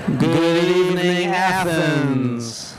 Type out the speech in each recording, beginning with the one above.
Good evening, Athens.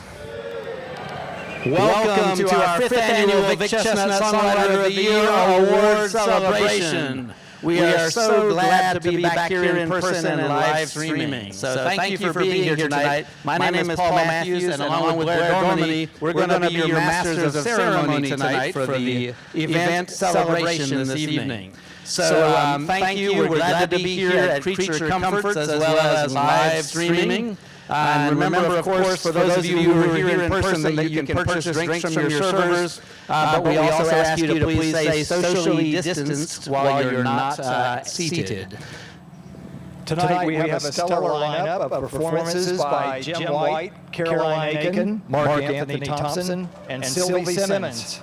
Welcome to our 5th annual Vic Chesnutt Songwriter of the Year Award celebration. We are so glad to be back here in person and live streaming. So thank you for being here tonight. My name is Paul Matthews, and along with Blair Dormany, we're going to be your masters of ceremony tonight for the event celebration this evening. So thank you. We're glad to be here at Creature Comforts as well as live streaming. And remember, of course, for those of you who are here in person, that you can purchase drinks from your servers. But we also ask you to please stay socially distanced while you're not seated. Tonight we have a stellar lineup of performances by Jim White, Caroline Aiken, Marc Anthony Thompson, and Sylvie Simmons.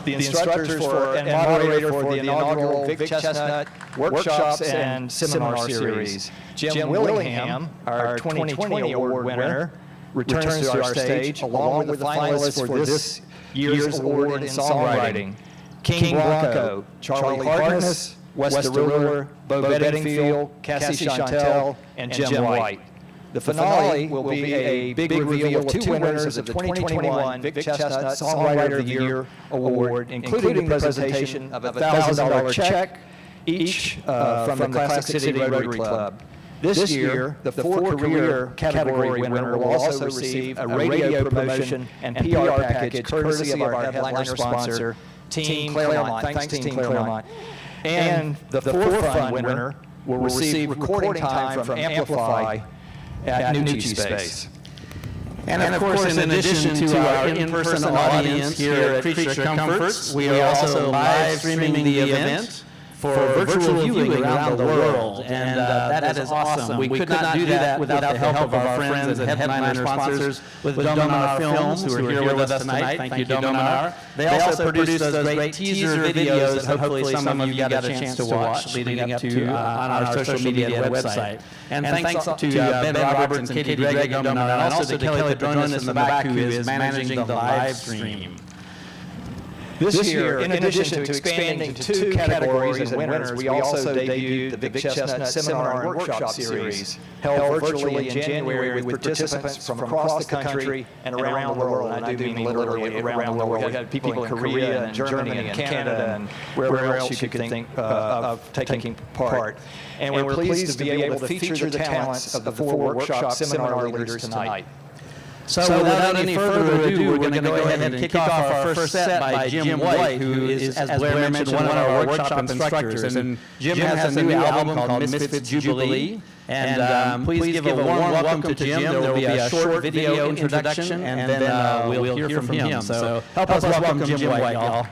The instructors and moderator for the inaugural Vic Chesnutt workshops and seminar series. Jim Willingham, our 2020 award winner, returns to our stage along with the finalists for this year's award in songwriting. Kxng Blanco, Charlie Hartness, WesdaRuler, Bedingfield, Cassie Chantel, and Jim White. The finale will be a big reveal of 2 winners of the 2021 Vic Chesnutt Songwriter of the Year Award, including the presentation of a $1,000 check each from the Classic City Rotary Club. This year, the 4 career category winner will also receive a radio promotion and PR package courtesy of our headliner sponsor, Team Claremont. Thanks, Team Claremont. And the 4th fun winner will receive recording time from Amplify at Nucci Space. And of course, in addition to our in-person audience here at Creature Comforts, we are also live streaming the event for virtual viewing around the world, and that is awesome. We could not do that without the help of our friends and headliner sponsors with Dominar Films, who are here with us tonight. Thank you, Dominar. They also produced those great teaser videos that hopefully some of you got a chance to watch leading up to on our social media website. And thanks to Ben Roberts and Katie Gregg and Dominar, and also to Kelly Padronis in the back, who is managing the live stream. This year, in addition to expanding to 2 categories and winners, we also debuted the Vic Chesnutt Seminar and Workshop Series, held virtually in January with participants from across the country and around the world. And I do mean literally around the world. We had people in Korea and Germany and Canada and wherever else you could think of taking part. And we're pleased to be able to feature the talents of the 4 workshop seminar leaders tonight. So without any further ado, we're going to go ahead and kick off our first set by Jim White, who is, as Blair mentioned, one of our workshop instructors. And Jim has a new album called Misfits Jubilee. And please give a warm welcome to Jim. There will be a short video introduction, and then we'll hear from him. So help us welcome Jim White, y'all.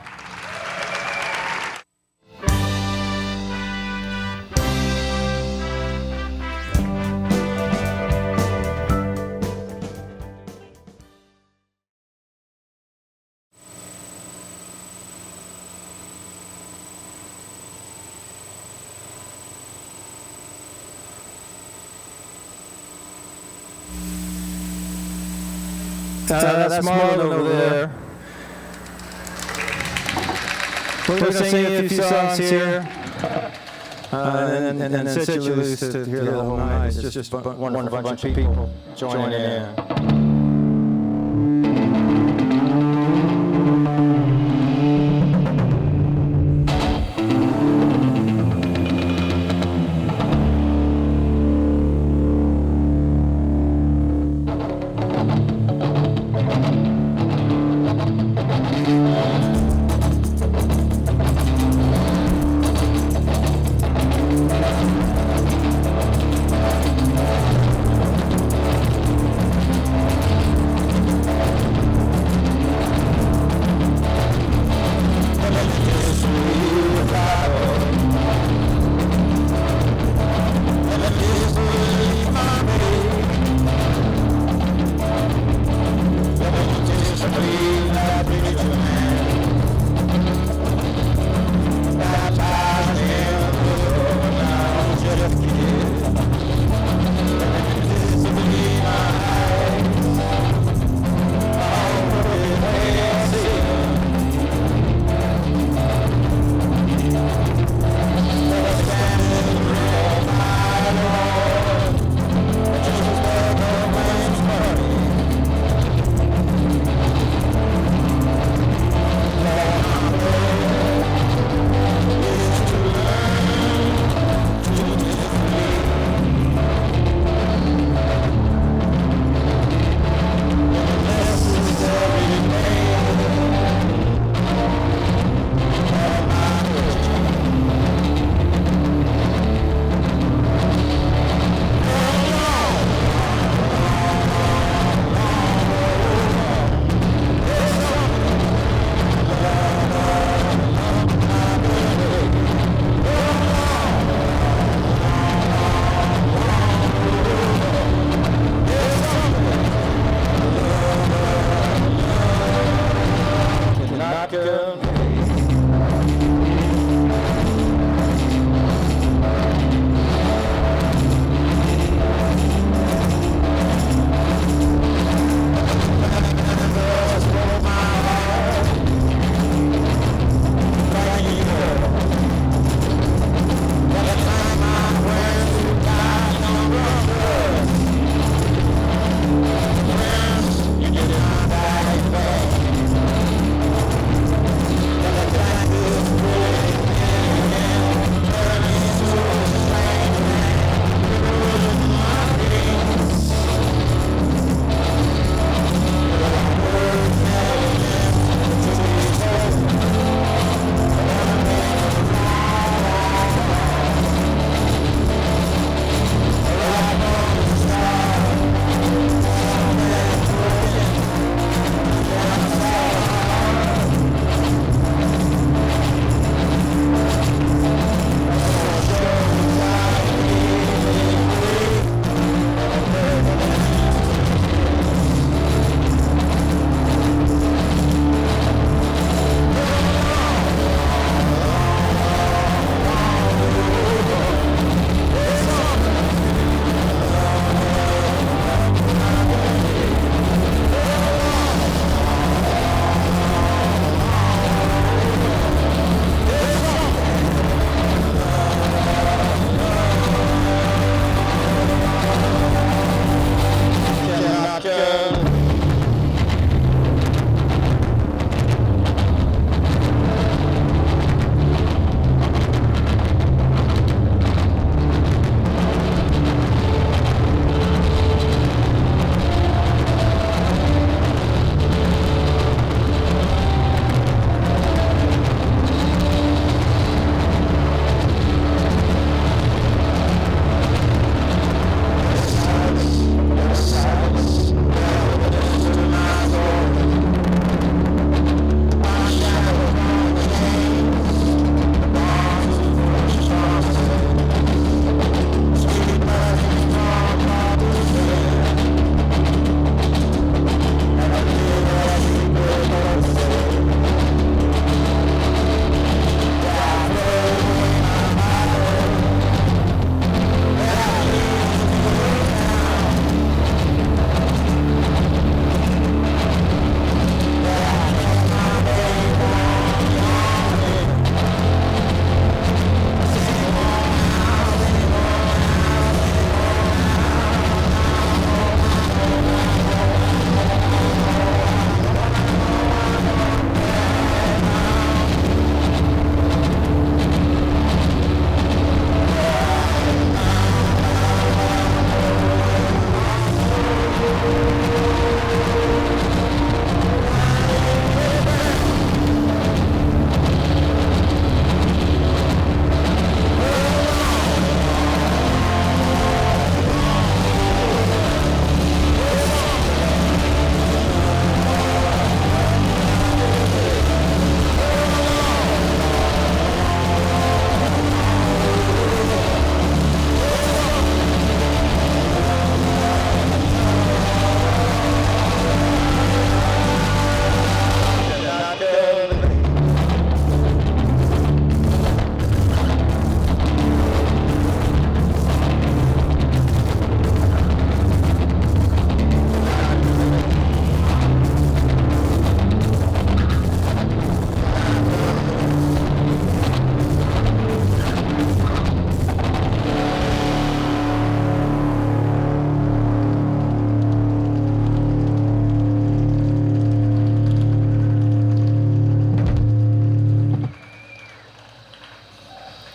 That's Marlon over there. We're going to sing a few songs here, and then sit you loose to hear the whole night. It's just a wonderful bunch of people joining in.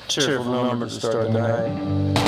cheerful number to start the night.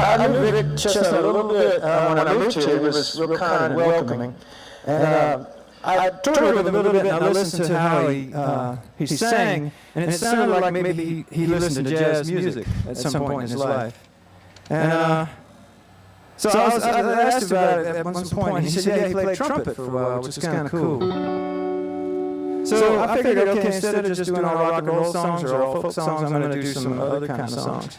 I knew Vic Chesnutt a little bit when I moved here. He was real kind and welcoming. And I toured with him a little bit, and I listened to how he sang, and it sounded like maybe he listened to jazz music at some point in his life. And so I asked about it at one point, and he said, yeah, he played trumpet for a while, which is kind of cool. So I figured, okay, instead of just doing all rock and roll songs or all folk songs, I'm going to do some other kind of songs.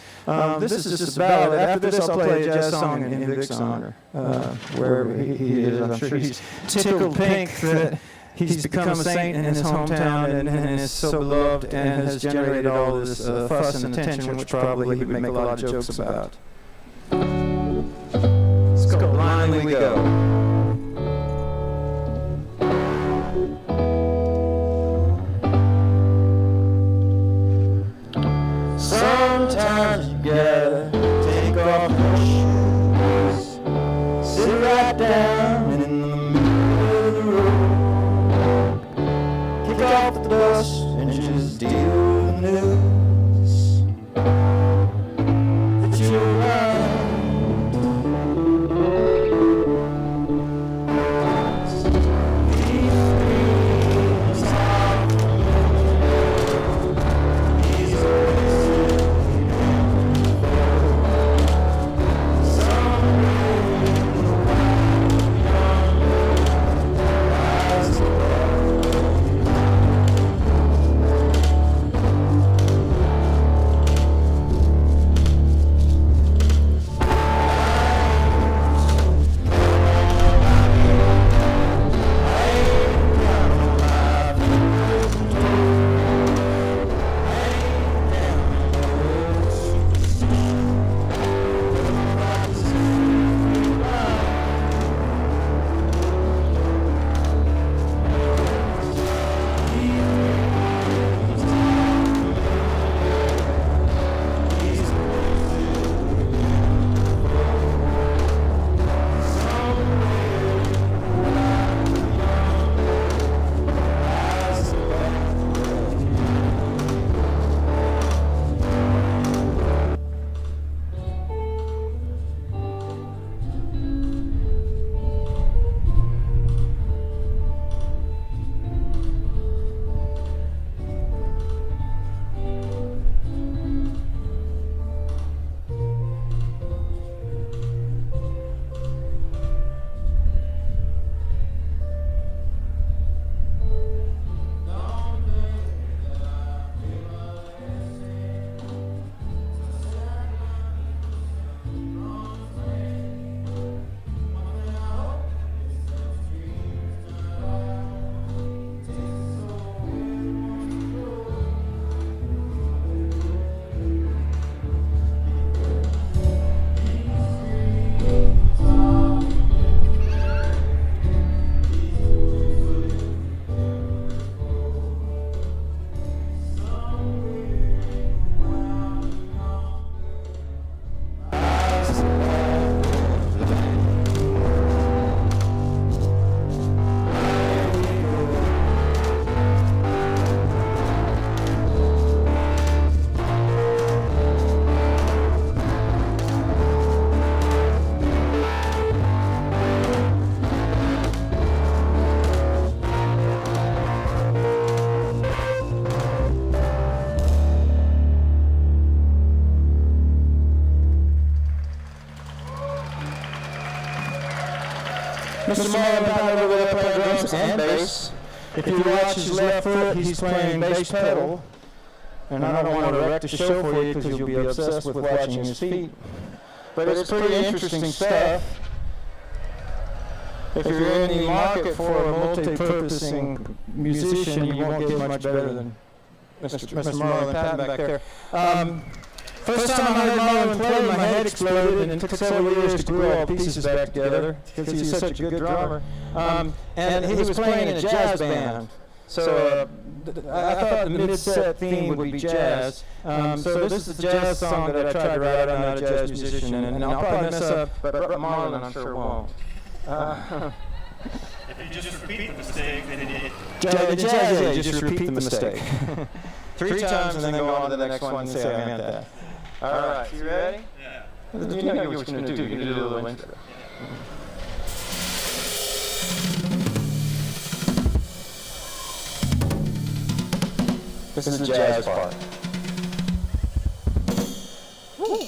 This is just a ballad. After this, I'll play a jazz song in Vic's honor, wherever he is. I'm sure he's tickled pink that he's become a saint in his hometown and is so beloved and has generated all this fuss and attention, which probably he would make a lot of jokes about. Let's go. Blindly we go. Sometimes you gotta take off your shoes, sit right down in the middle of the road, kick off the dust and just deal with the news that you're around. Mr. Marlon Patton over there playing drums and bass. If you watch his left foot, he's playing bass pedal. And I don't want to wreck the show for you because you'll be obsessed with watching his feet. But it's pretty interesting stuff. If you're in the market for a multi-purposing musician, you won't get much better than Mr. Marlon Patton back there. First time I heard Marlon play, my head exploded, and it took several years to glue all pieces back together because he was such a good drummer. And he was playing in a jazz band. So I thought the mid-set theme would be jazz. So this is a jazz song that I tried to write. I'm not a jazz musician, and I'll probably mess up, but Marlon I'm sure won't. If you just repeat the mistake, then it... Just repeat the mistake. 3 times and then go on to the next one and say I meant that. All right, you ready? Yeah. You know what you're going to do. You're going to do a little intro. This is the jazz part. Woo.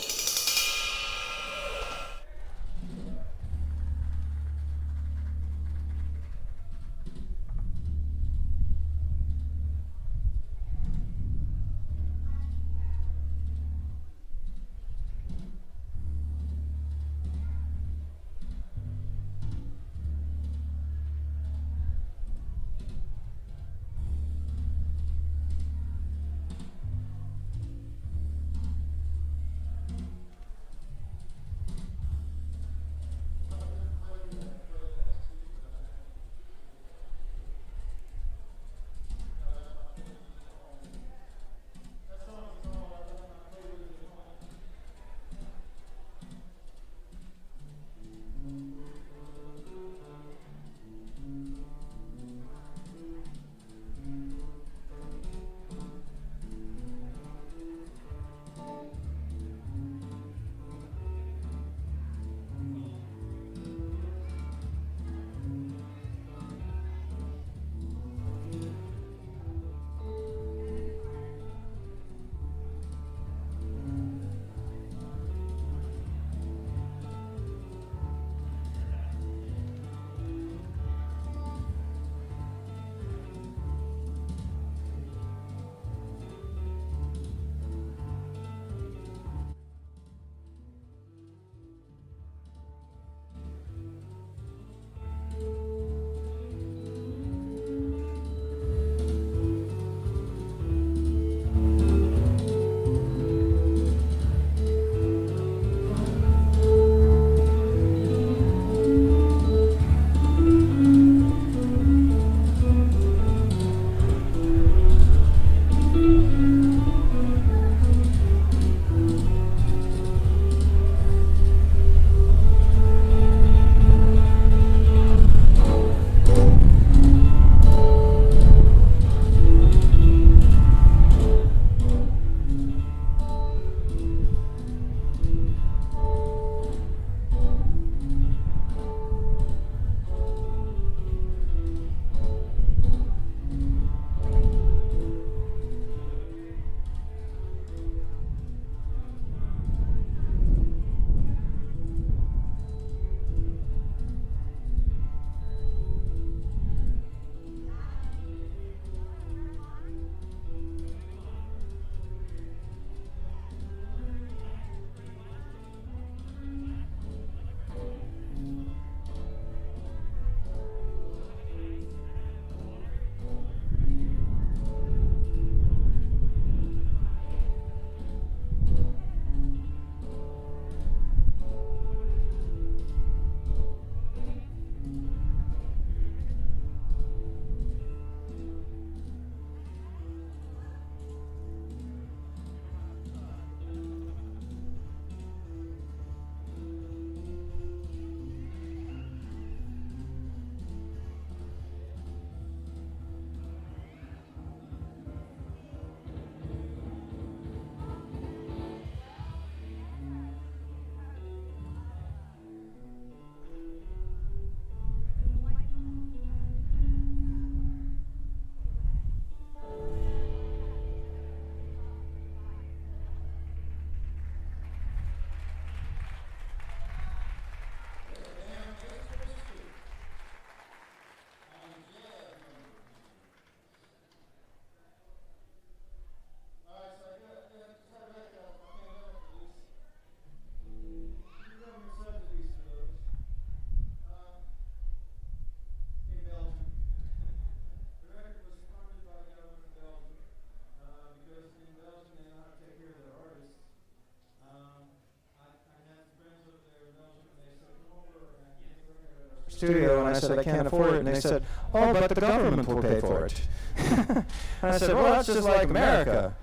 studio, and I said, I can't afford it. And they said, oh, but the government will pay for it. And I said, well, that's just like America.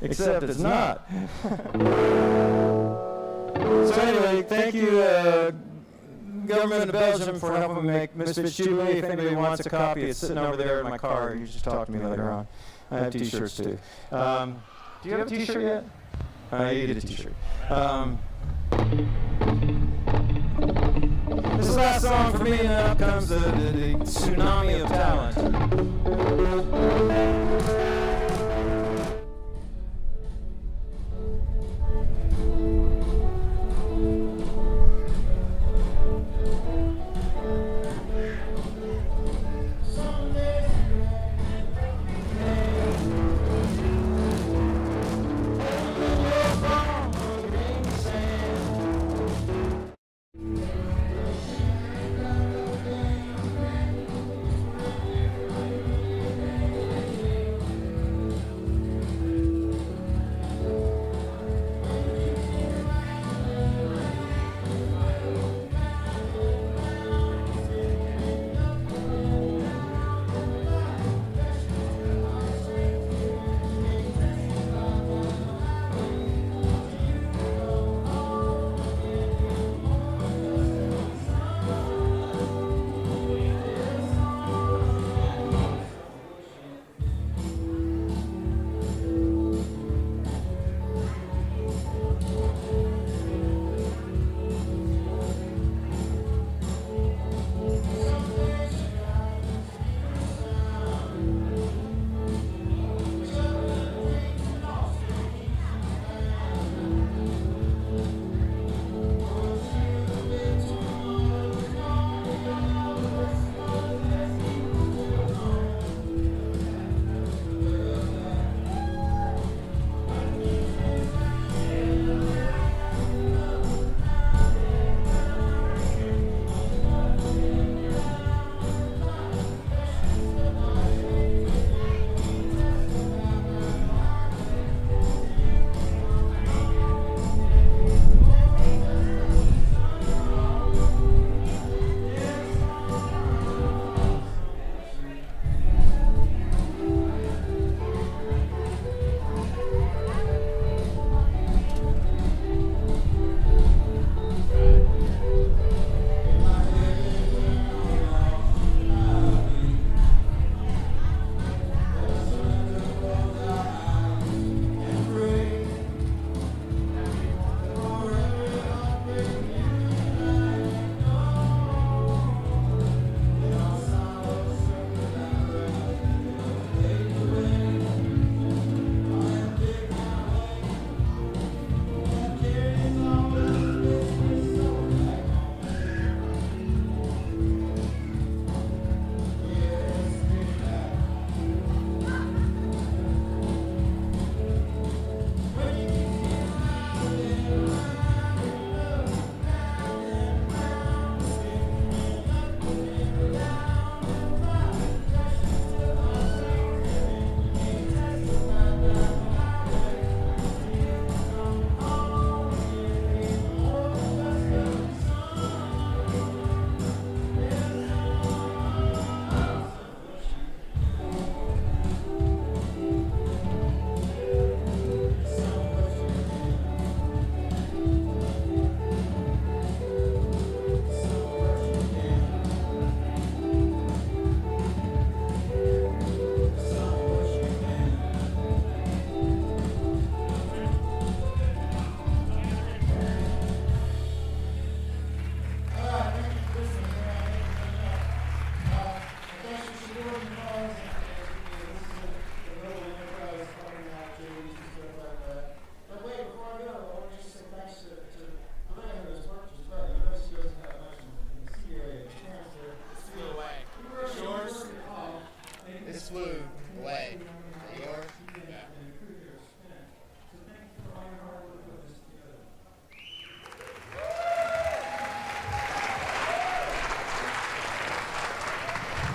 Except it's not. So anyway, thank you, government of Belgium, for helping me make Misfits Jubilee. If anybody wants a copy, it's sitting over there in my car. You just talk to me later on. I have T-shirts too. Do you have a T-shirt yet? You get a T-shirt. This is the last song for me, and up comes the tsunami of talent.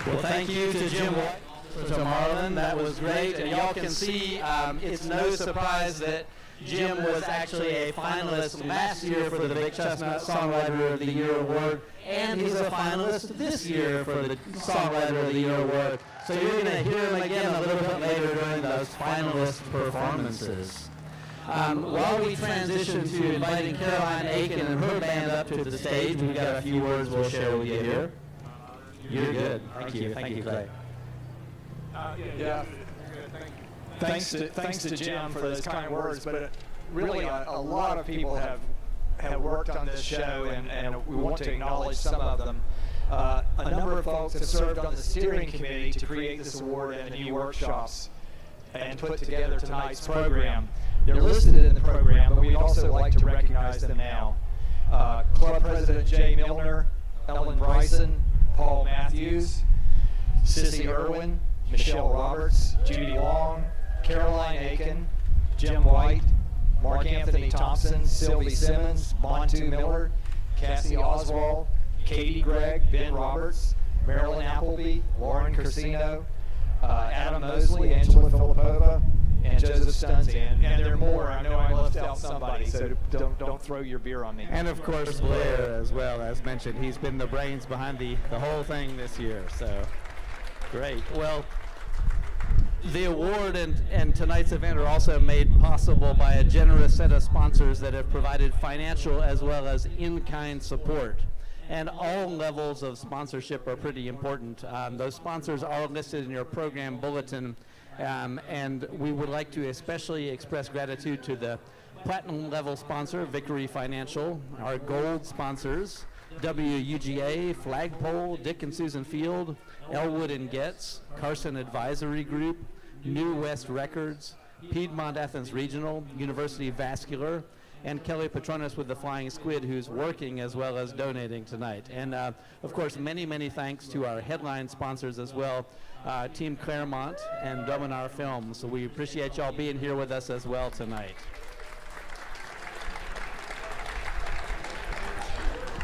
Well, thank you to Jim White. So Marlon, that was great. And y'all can see it's no surprise that Jim was actually a finalist last year for the Vic Chesnutt Songwriter of the Year Award, and he's a finalist this year for the Songwriter of the Year Award. So you're going to hear him again a little bit later during those finalist performances. While we transition to inviting Caroline Aiken and her band up to the stage, we've got a few words we'll share with you here. You're good. Thank you. Thank you, Clay. Yeah. Thanks to Jim for those kind words, but really a lot of people have worked on this show, and we want to acknowledge some of them. A number of folks have served on the steering committee to create this award and the new workshops and put together tonight's program. They're listed in the program, but we'd also like to recognize them now. Club President Jay Milner, Ellen Bryson, Paul Matthews, Sissy Irwin, Michelle Roberts, Judy Long, Caroline Aiken, Jim White, Marc Anthony Thompson, Sylvie Simmons, Montu Miller, Cassie Oswald, Katie Gregg, Ben Roberts, Marilyn Appleby, Lauren Corsino, Adam Mosley, Angela Filipova, and Joseph Stunzan. And there are more. I know I left out somebody, so don't throw your beer on me. And of course Blair as well, as mentioned. He's been the brains behind the whole thing this year, so great. Well, the award and tonight's event are also made possible by a generous set of sponsors that have provided financial as well as in-kind support. And all levels of sponsorship are pretty important. Those sponsors are listed in your program bulletin, and we would like to especially express gratitude to the platinum level sponsor, Victory Financial, our gold sponsors, WUGA, Flagpole, Dick and Susan Field, Elwood and Getz, Carson Advisory Group, New West Records, Piedmont Athens Regional, University Vascular, and Kelly Petronas with the Flying Squid, who's working as well as donating tonight. And of course, many, many thanks to our headline sponsors as well, Team Claremont and Dominar Films. So we appreciate y'all being here with us as well tonight.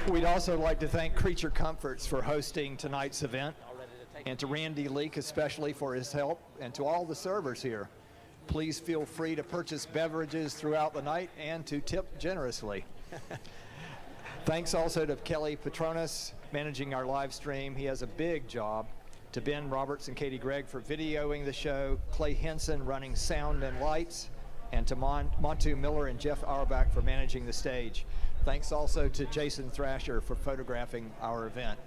We'd also like to thank Creature Comforts for hosting tonight's event, and to Randy Leake especially for his help, and to all the servers here. Please feel free to purchase beverages throughout the night and to tip generously. Thanks also to Kelly Petronas managing our live stream. He has a big job. To Ben Roberts and Katie Gregg for videoing the show, Clay Henson running sound and lights, and to Montu Miller and Jeff Auerbach for managing the stage. Thanks also to Jason Thrasher for photographing our event.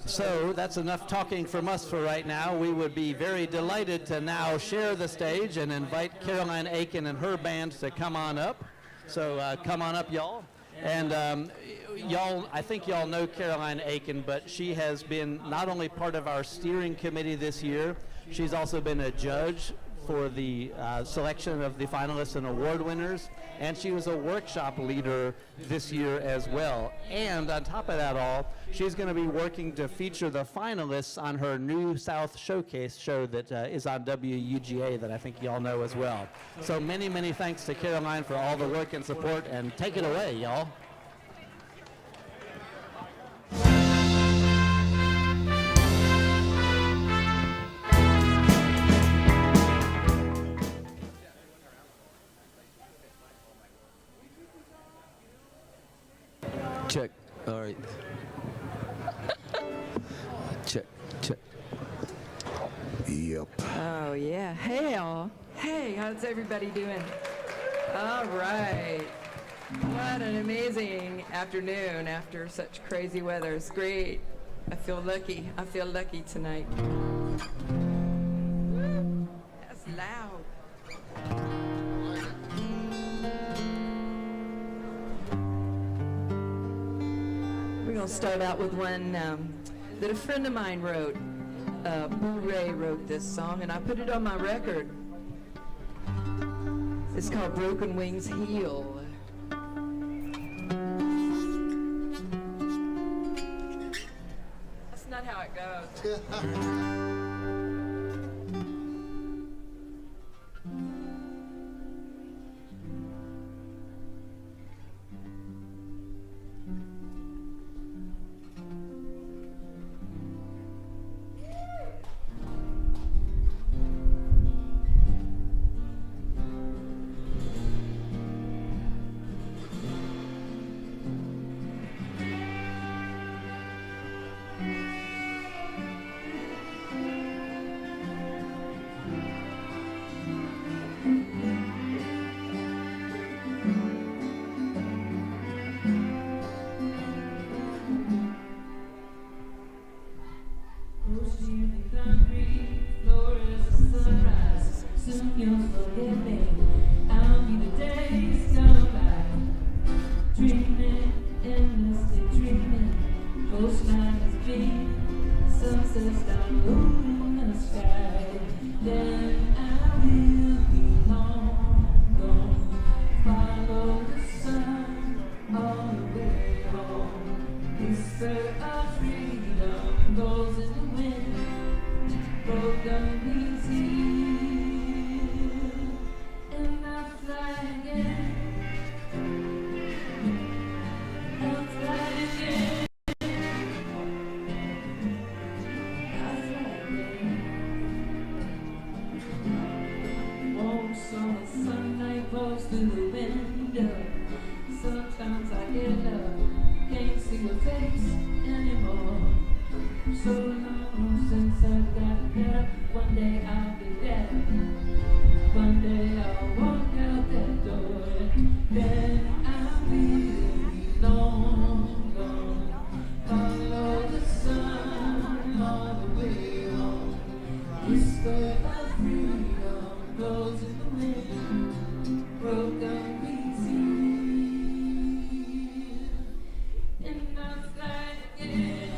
So that's enough talking from us for right now. We would be very delighted to now share the stage and invite Caroline Aiken and her band to come on up. So come on up, y'all. And y'all, I think y'all know Caroline Aiken, but she has been not only part of our steering committee this year, she's also been a judge for the selection of the finalists and award winners, and she was a workshop leader this year as well. And on top of that all, she's going to be working to feature the finalists on her New South Showcase show that is on WUGA that I think y'all know as well. So many, many thanks to Caroline for all the work and support, and take it away, y'all. Check. All right. Check. Yep. Oh, yeah. Hey, all. Hey, how's everybody doing? All right. What an amazing afternoon after such crazy weather. It's great. I feel lucky. I feel lucky tonight. That's loud. We're going to start out with one that a friend of mine wrote. Boo Ray wrote this song, and I put it on my record. It's called Broken Wings Heal. That's not how it goes. soon you'll forget me. I'll be the days gone by, dreaming, endlessly dreaming. Coastline is beat, sunsets down low in the sky. Then I will be long gone. Follow the sun all the way home. Whisper of freedom goes in the wind. Broken wings here, and I fly again. I'll fly again. I'll fly again. Warm summer sunlight pours through the window. Sometimes I get up, can't see your face anymore. So long since I've got there. One day I'll be there. One day I'll walk out that door. Then I'll be long gone. Follow the sun all the way home. Whisper of freedom blows in the wind. Broken wings here, and I'll fly again.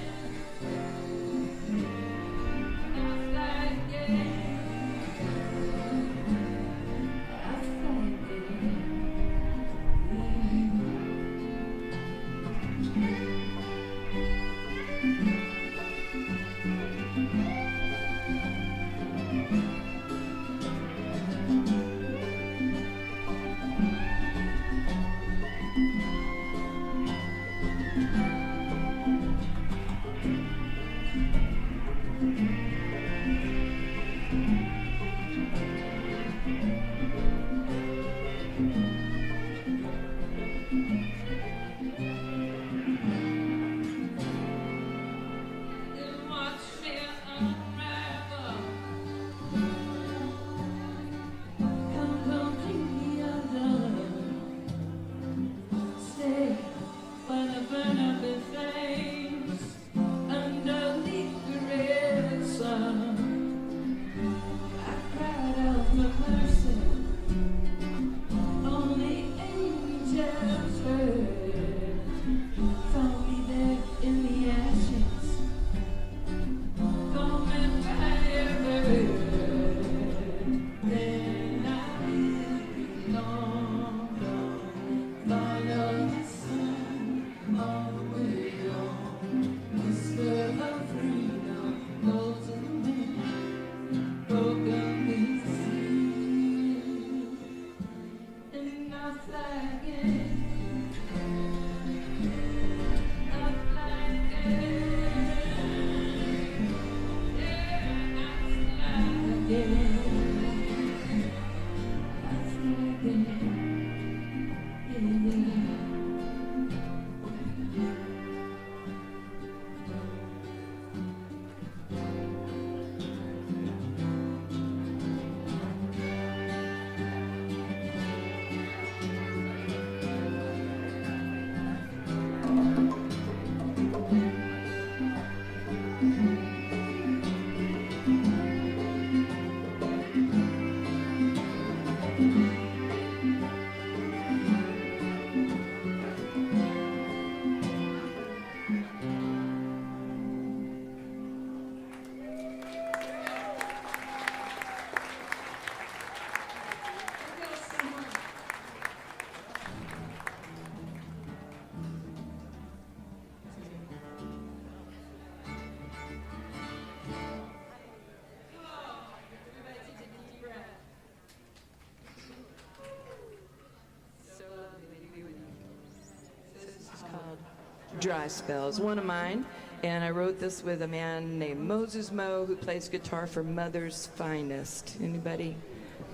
Dry Spells, one of mine, and I wrote this with a man named Moses Moe who plays guitar for Mother's Finest. Anybody?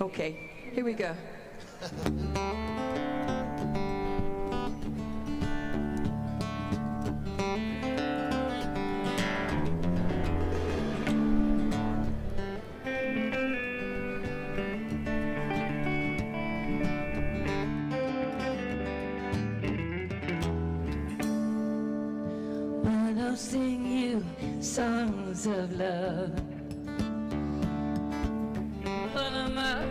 Okay, here we go. Sing you songs of love. One of my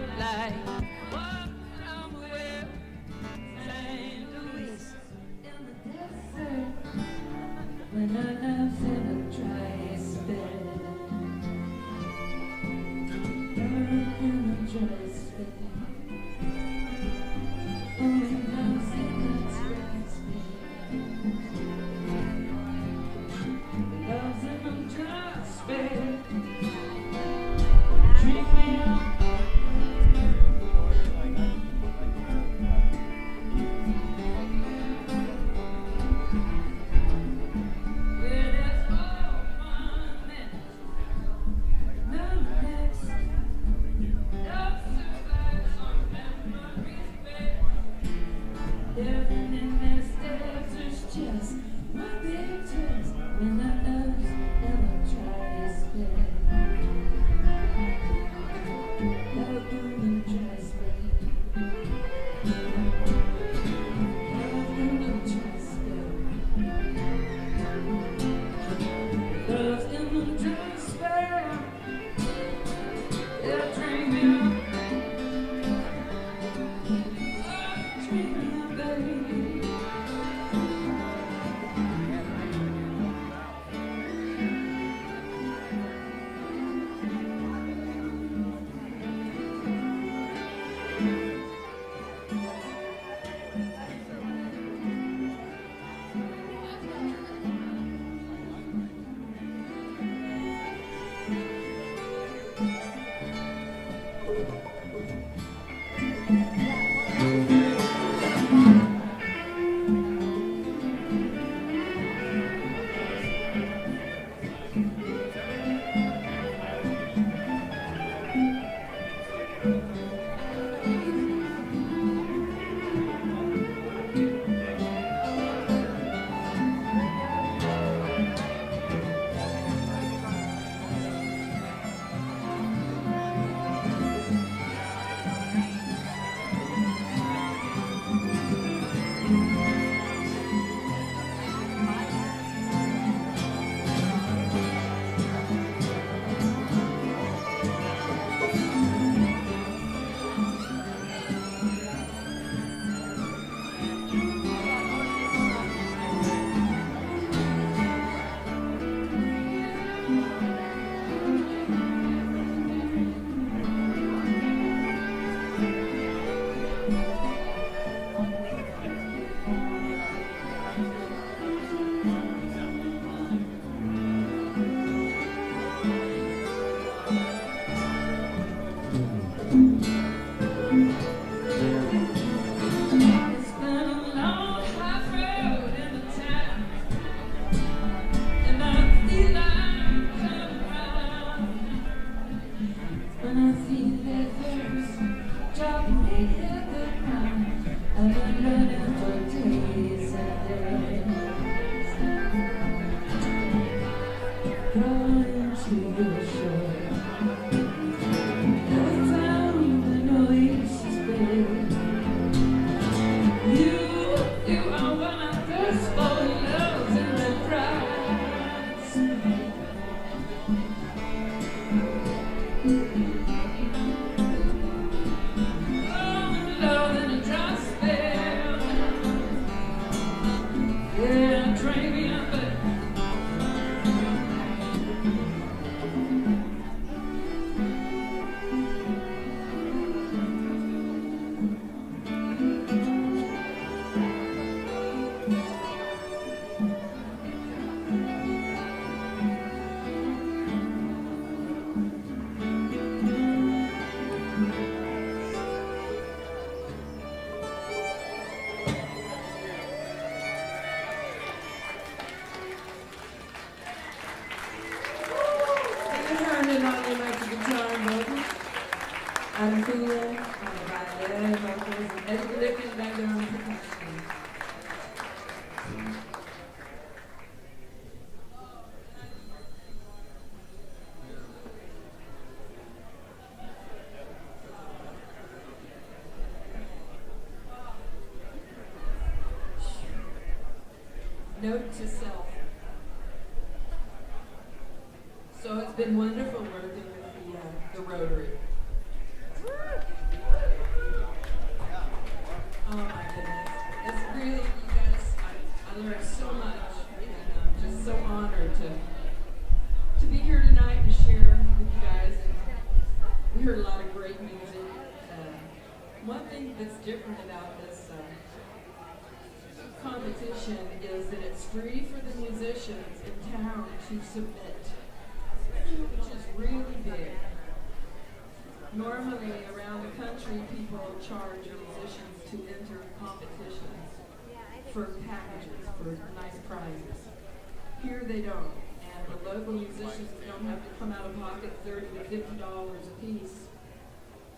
Note to self. So it's been wonderful working with the Rotary. Oh my goodness. It's really, you guys, I learned so much, and I'm just so honored to be here tonight and share with you guys. And we heard a lot of great music. think that's different about this competition is that it's free for the musicians in town to submit, which is really big. Normally, around the country, people charge musicians to enter competitions for packages, for nice prizes. Here they don't, and the local musicians don't have to come out of pocket $30 to $50 a piece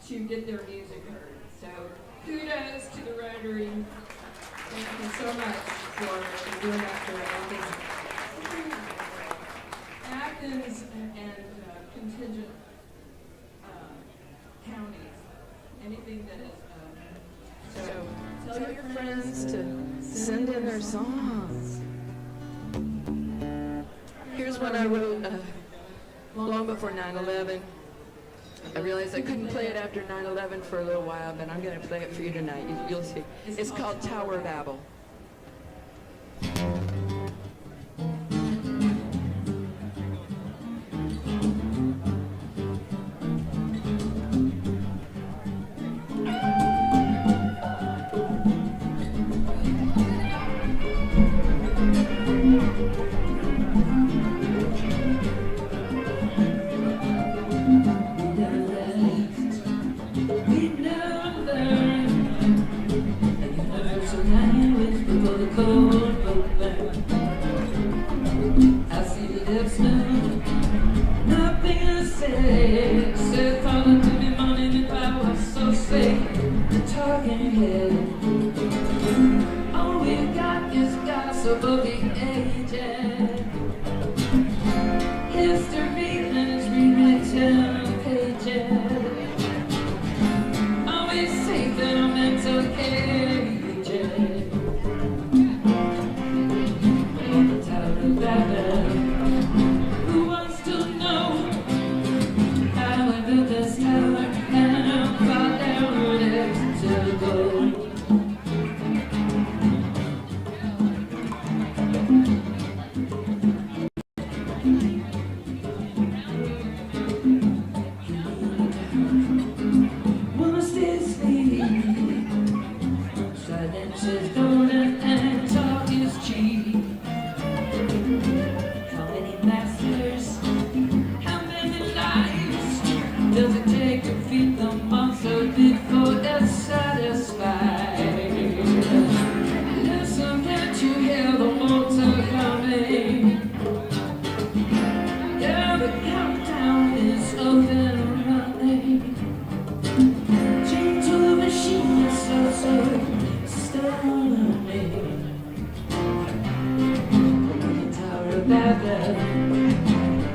to get their music heard. So kudos to the Rotary. Thank you so much for doing that for Athens and contingent counties. Anything that is. So tell your friends to send in their songs. Here's one I wrote long before 9/11. I realized I couldn't play it after 9/11 for a little while, but I'm going to play it for you tonight. You'll see. It's called Tower Babel.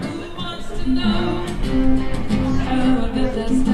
Who wants to know how I built this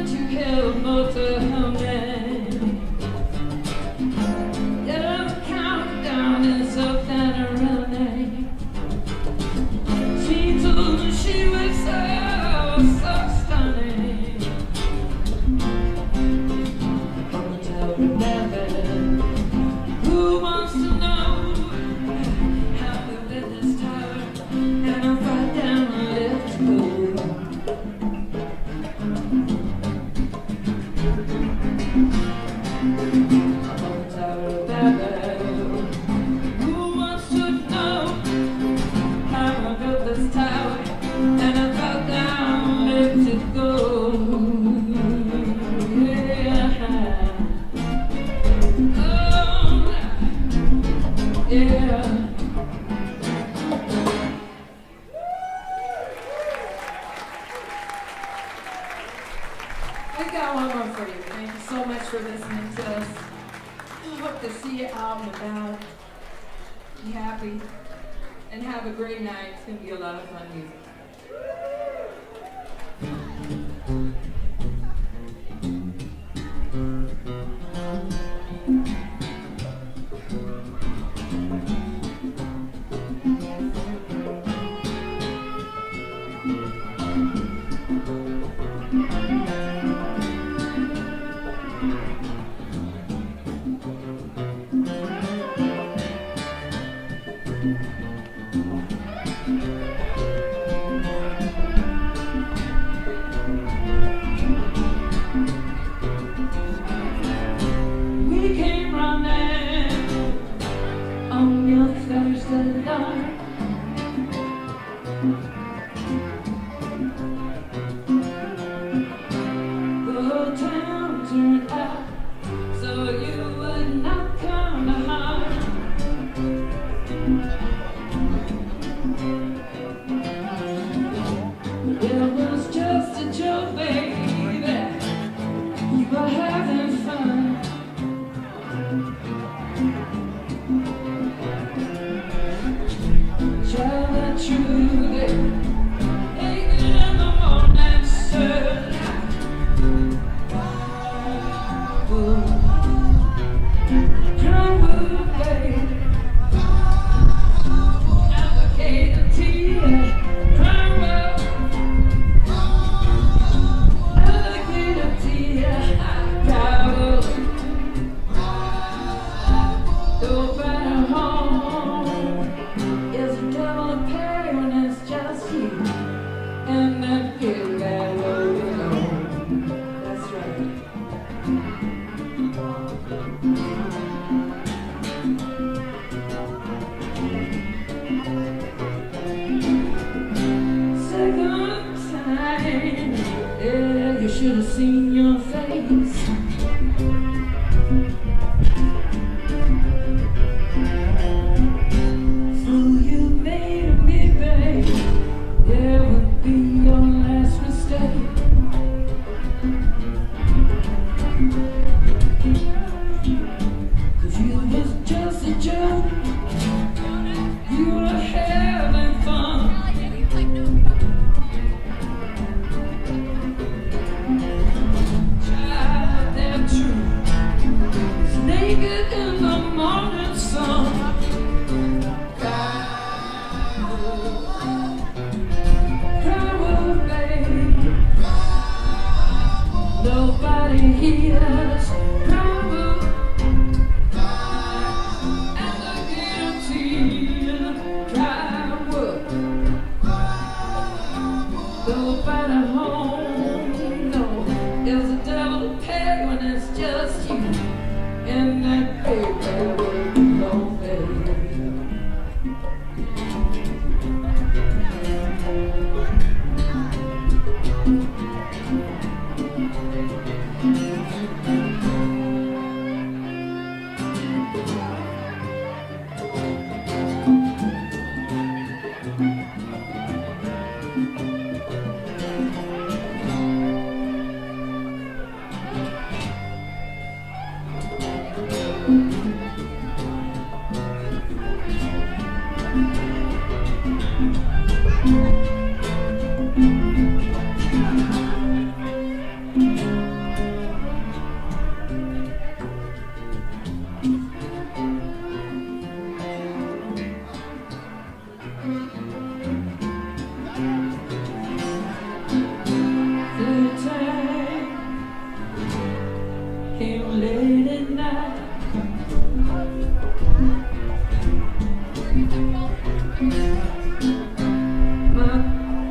that you killed most of her men. Yeah, the countdown is up and running. She told me she was so stunning. On the tower of Babel, who wants to know how we built this tower? And I'm right down and let's go. We got one more for you. Thank you so much for listening to us. I hope to see you out and about. Be happy and have a great night. It's going to be a lot of fun music.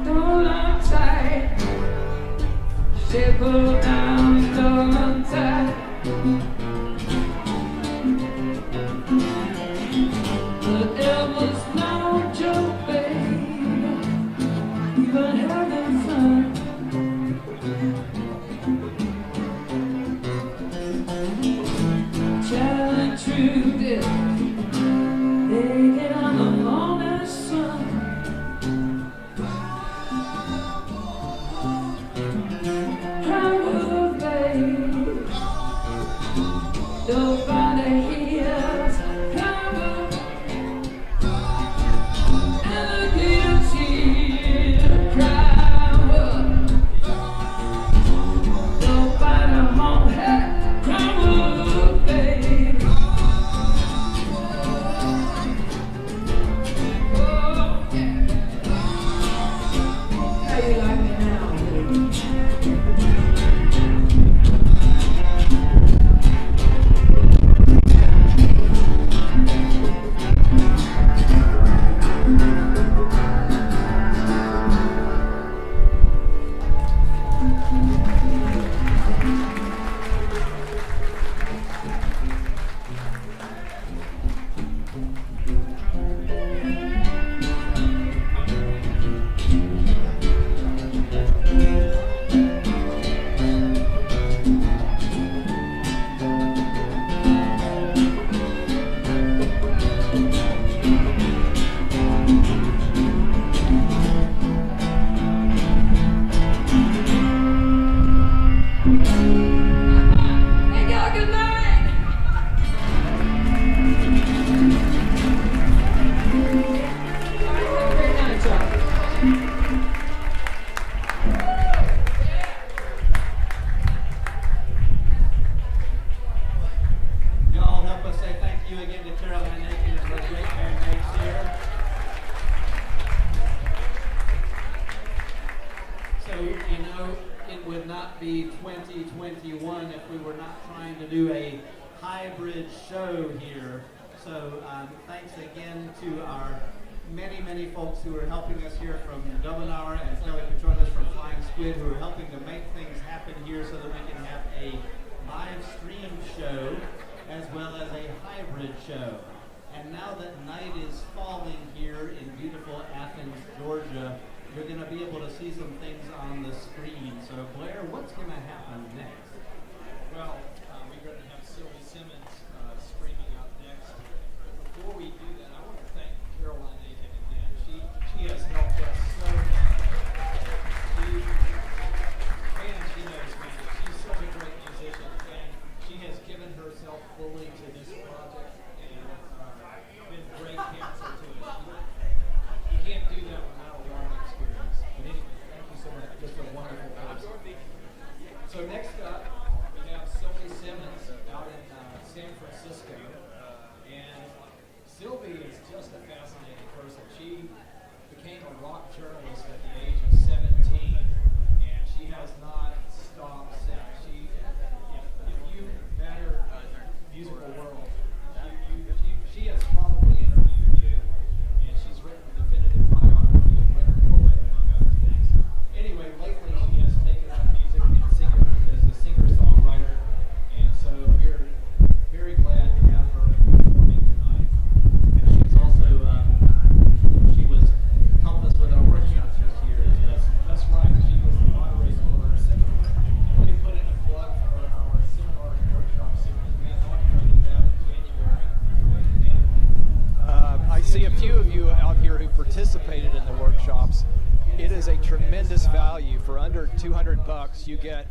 Hold on tight, circle down, hold on tight. But it was no joke, babe, even having fun. Telling truth is, taking on the morning sun. Nobody hears cover, and the guilty cry. Nobody home had cry, baby. Oh, yeah. How you like me now, baby? Hey, y'all, good night. All right, have a great night, y'all. Y'all help us say thank you again to Caroline Aiken and her great bandmates here. So, you know, it would not be 2021 if we were not trying to do a hybrid show here. So, thanks again to our many folks who are helping us here from Dominaur and Kelly Petronas from Flying Squid, who are helping to make things happen here so that we can have a live stream show as well as a hybrid show. And now that night is falling here in beautiful Athens, Georgia, you're going to be able to see some things on the screen. So Blair, what's going to happen next? Well, we're going to have Sylvie Simmons streaming out next. But before we do that, I want to thank Caroline Aiken again. She has helped us so much. She knows me. She's such a great musician, and she has given herself fully to this project and been great counsel to us. You can't do that without a lot of experience. But anyway, thank you so much. Just a wonderful person. So next up, we have Sylvie Simmons out in San Francisco. And Sylvie is just a fascinating person. She became a rock journalist at the age of 17, and she has not stopped since. If you met her musical world, she has probably interviewed you, and she's written a definitive biography of Leonard Cohen, among other things. Anyway, lately she has taken up music and as a singer-songwriter, and so we're very glad to have her performing tonight. And she's also, she was helped us with our workshops this year. That's right, she was the moderator for our seminar. Let me put in a plug for our seminar and workshop series. We inaugurated that in January. And I see a few of you out here who participated in the workshops. It is a tremendous value. For under $200, you get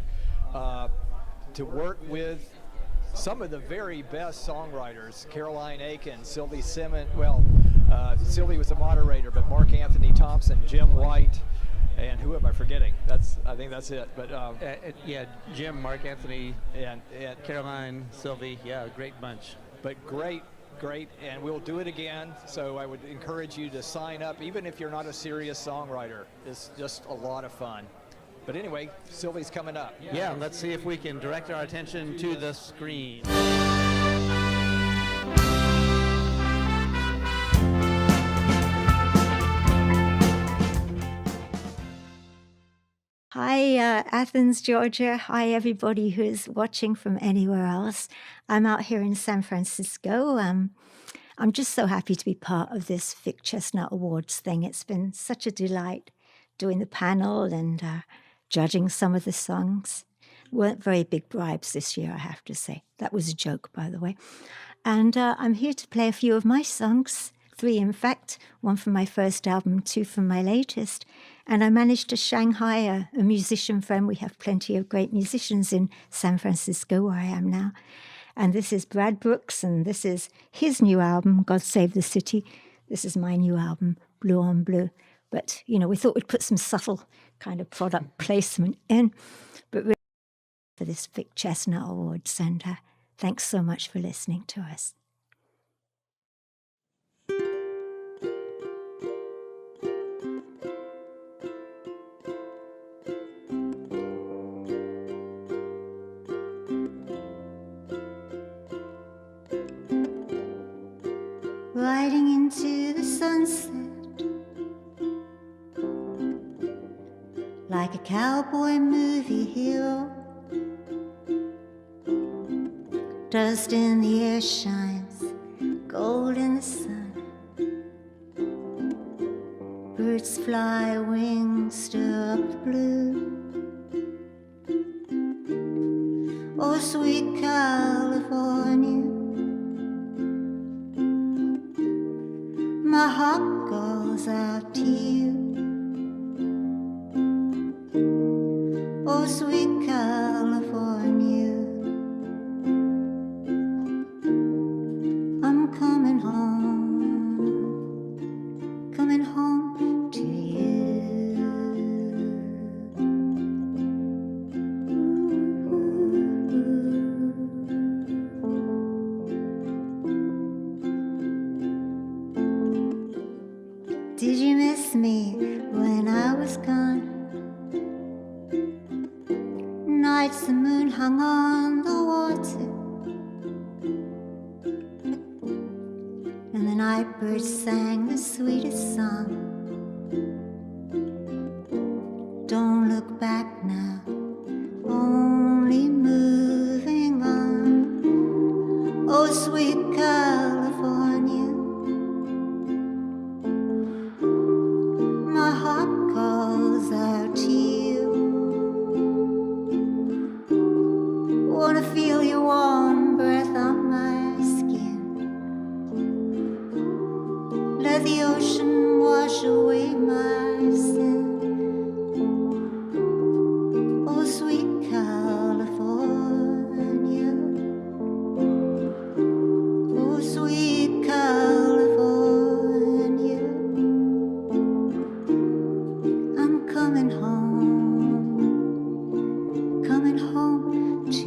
to work with some of the very best songwriters. Caroline Aiken, Sylvie Simmons, Sylvie was a moderator, but Marc Anthony Thompson, Jim White, and who am I forgetting? I think that's it. But Yeah, Jim, Marc Anthony, and Caroline, Sylvie, yeah, great bunch. but great, and we'll do it again. So I would encourage you to sign up, even if you're not a serious songwriter. It's just a lot of fun. But anyway, Sylvie's coming up. Yeah, let's see if we can direct our attention to the screen. Athens, Georgia. Hi, everybody who's watching from anywhere else. I'm out here in San Francisco. I'm just so happy to be part of this Vic Chesnutt Awards thing. It's been such a delight doing the panel and judging some of the songs. Weren't very big bribes this year, I have to say. That was a joke, by the way. And I'm here to play a few of my songs, 3 in fact, 1 from my first album, 2 from my latest. And I managed to Shanghai a musician friend. We have plenty of great musicians in San Francisco, where I am now. And this is Brad Brooks, and this is his new album, God Save the City. This is my new album, Blue on Blue. But, you know, we thought we'd put some subtle kind of product placement in. But really for this Vic Chesnutt Awards, and thanks so much for listening to us. Riding into the sunset like a cowboy movie hero. Dust in the air shines, gold in the sun. Birds fly, wings stir up the blue. Oh, sweet California, my heart goes out to you. Oh, sweet California, I'm coming home to you. Did you miss me when I was gone? Nights the moon hung on the water, and the night birds sang the sweetest song. Don't look back now, only moving on. Oh, sweet California, my heart calls out to you. Wanna feel your warm breath on my skin. Let the ocean wash away my sin. Oh, sweet California, oh, sweet California, I'm coming home to you.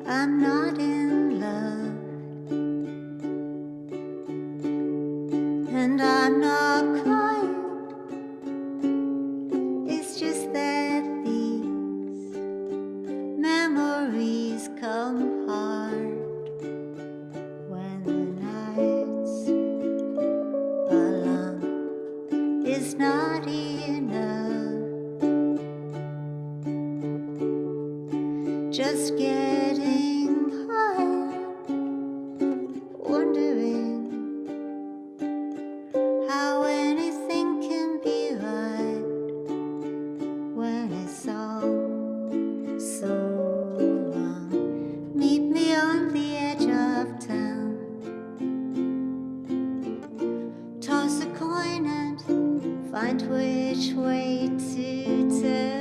I'm not in love, and I'm not crying. It's just that these memories come hard when the nights are long. It's not enough just getting high, wondering how anything can be right when it's all so wrong. Meet me on the edge of town, toss a coin and find which way to turn.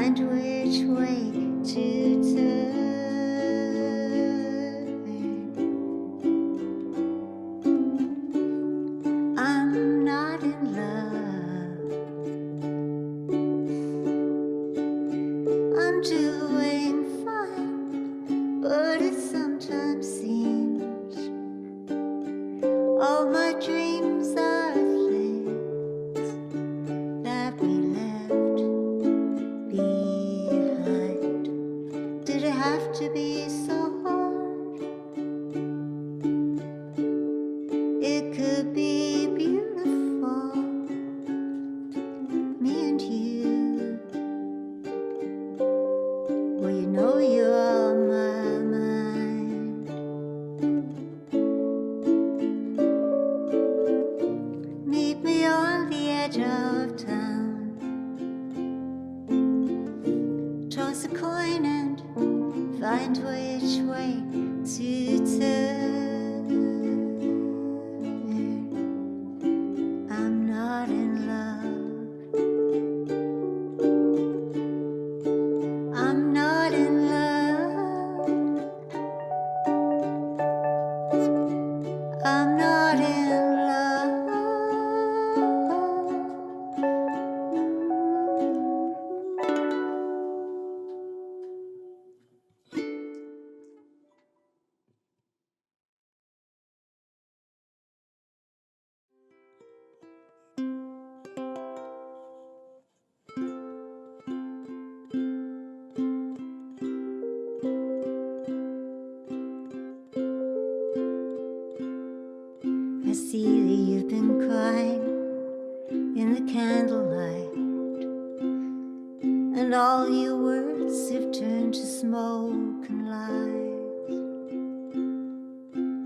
find which way to turn. I'm not in love. I'm doing fine, but it sometimes seems all my dreams are things that we left behind. Did it have to be so hard? It could be beautiful, me and you. Well, you know you're on my mind. Meet me on the edge of town. Toss a coin and find which way to turn. I'm not in love. I'm not in love. I'm not in love. I see that you've been crying in the candlelight, and all your words have turned to smoke and lies.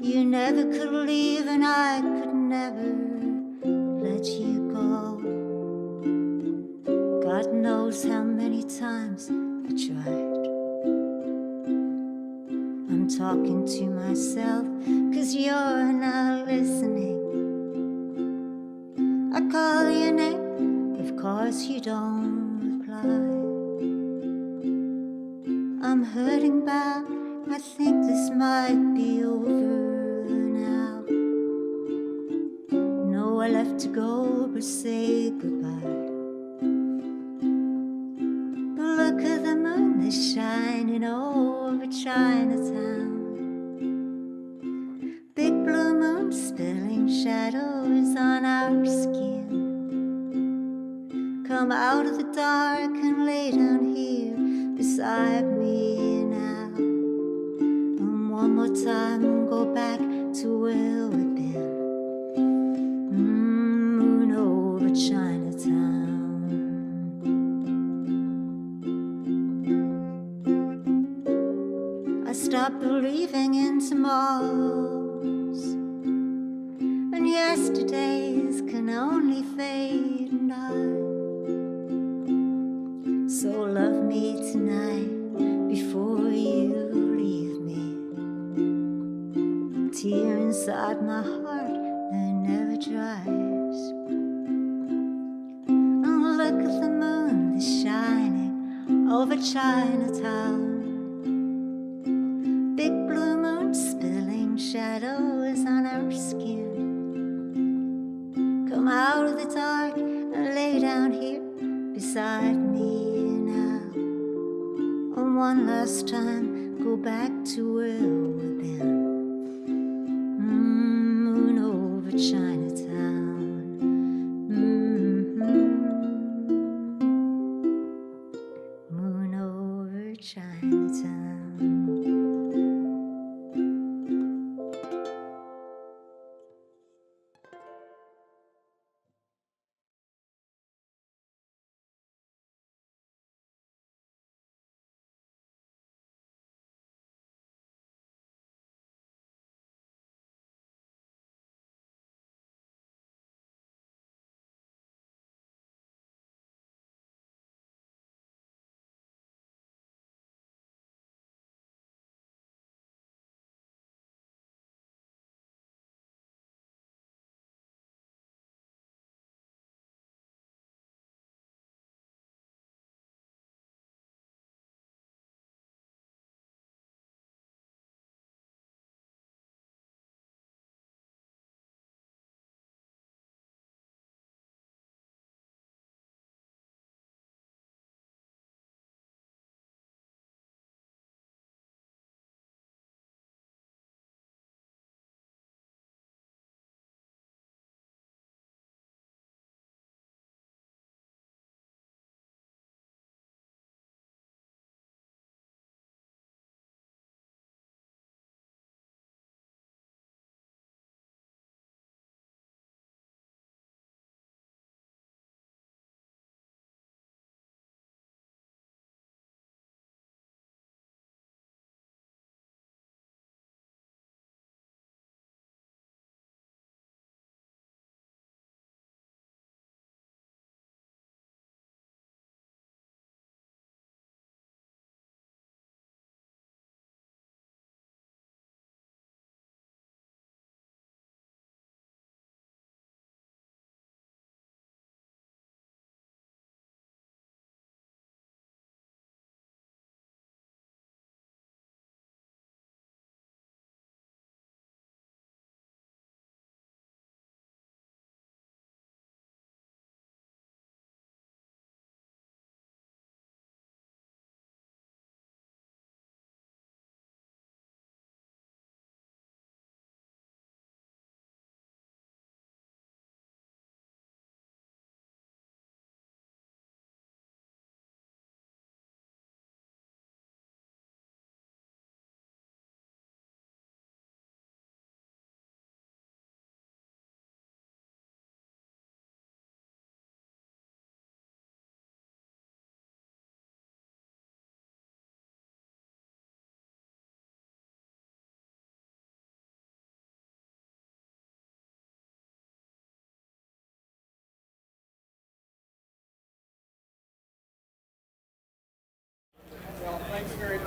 You never could leave, and I could never let you go. God knows how many times I tried. I'm talking to myself, 'cause you're not listening. I call your name, of course you don't reply. I'm hurting bad, I think this might be over now. Nowhere left to go but say goodbye. But look at the moon that's shining over Chinatown. Big blue moon spilling shadows on our skin. Come out of the dark and lay down here beside me now. And one more time go back to where we've been. Moon over Chinatown. I stopped believing in tomorrows, and yesterdays can only fade and die. So love me tonight before you leave me. Tear inside my heart that never dries. And look at the moon that's shining over Chinatown. Big blue moon spilling shadows on our skin. Come out of the dark and lay down here beside me now. And one last time go back to where we've been. Moon over Chinatown. Moon over Chinatown.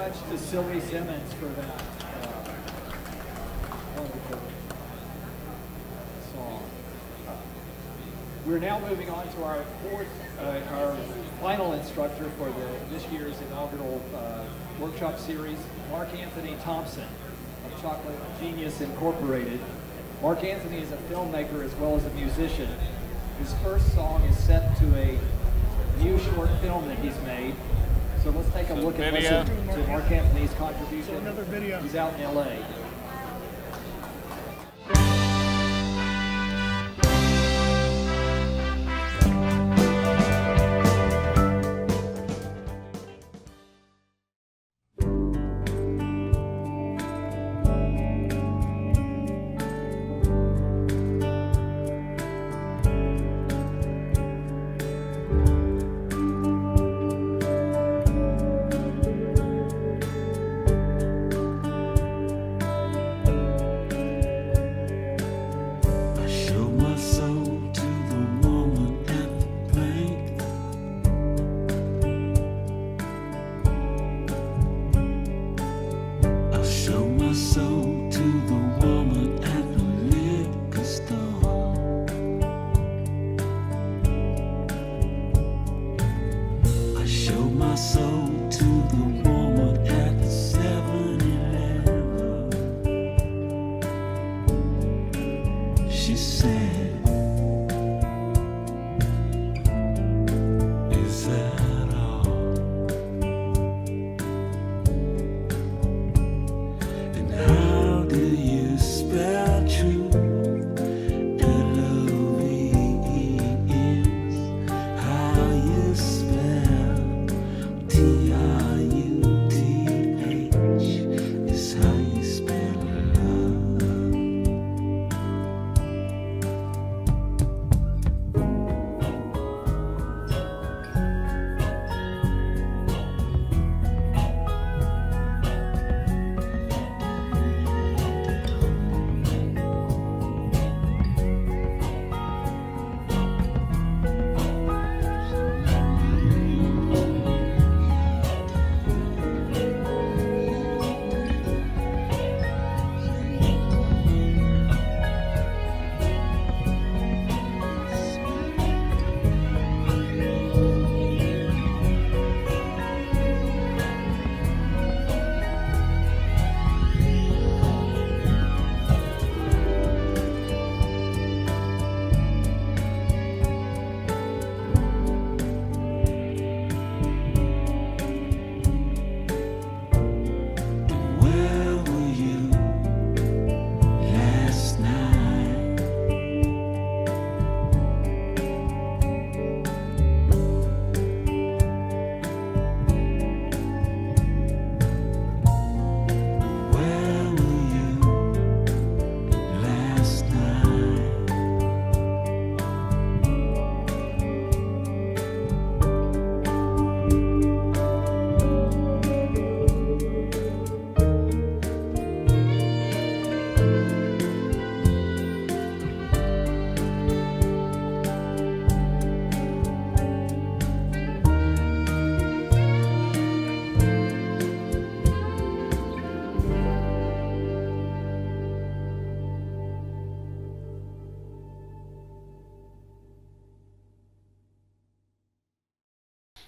much to Sylvie Simmons for that wonderful song. We're now moving on to our final instructor for this year's inaugural workshop series, Marc Anthony Thompson of Chocolate Genius Incorporated. Marc Anthony is a filmmaker as well as a musician. His first song is set to a new short film that he's made. So let's take a look and listen to Marc Anthony's contribution. Another video. He's out in LA.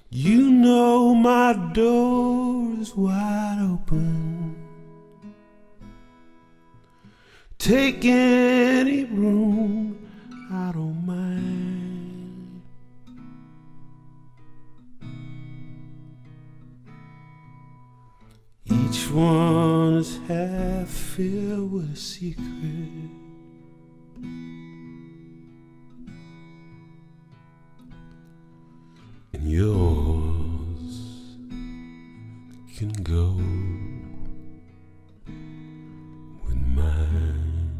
You know my door is wide open. Take any room, I don't mind. Each one is half filled with a secret. And yours can go with mine.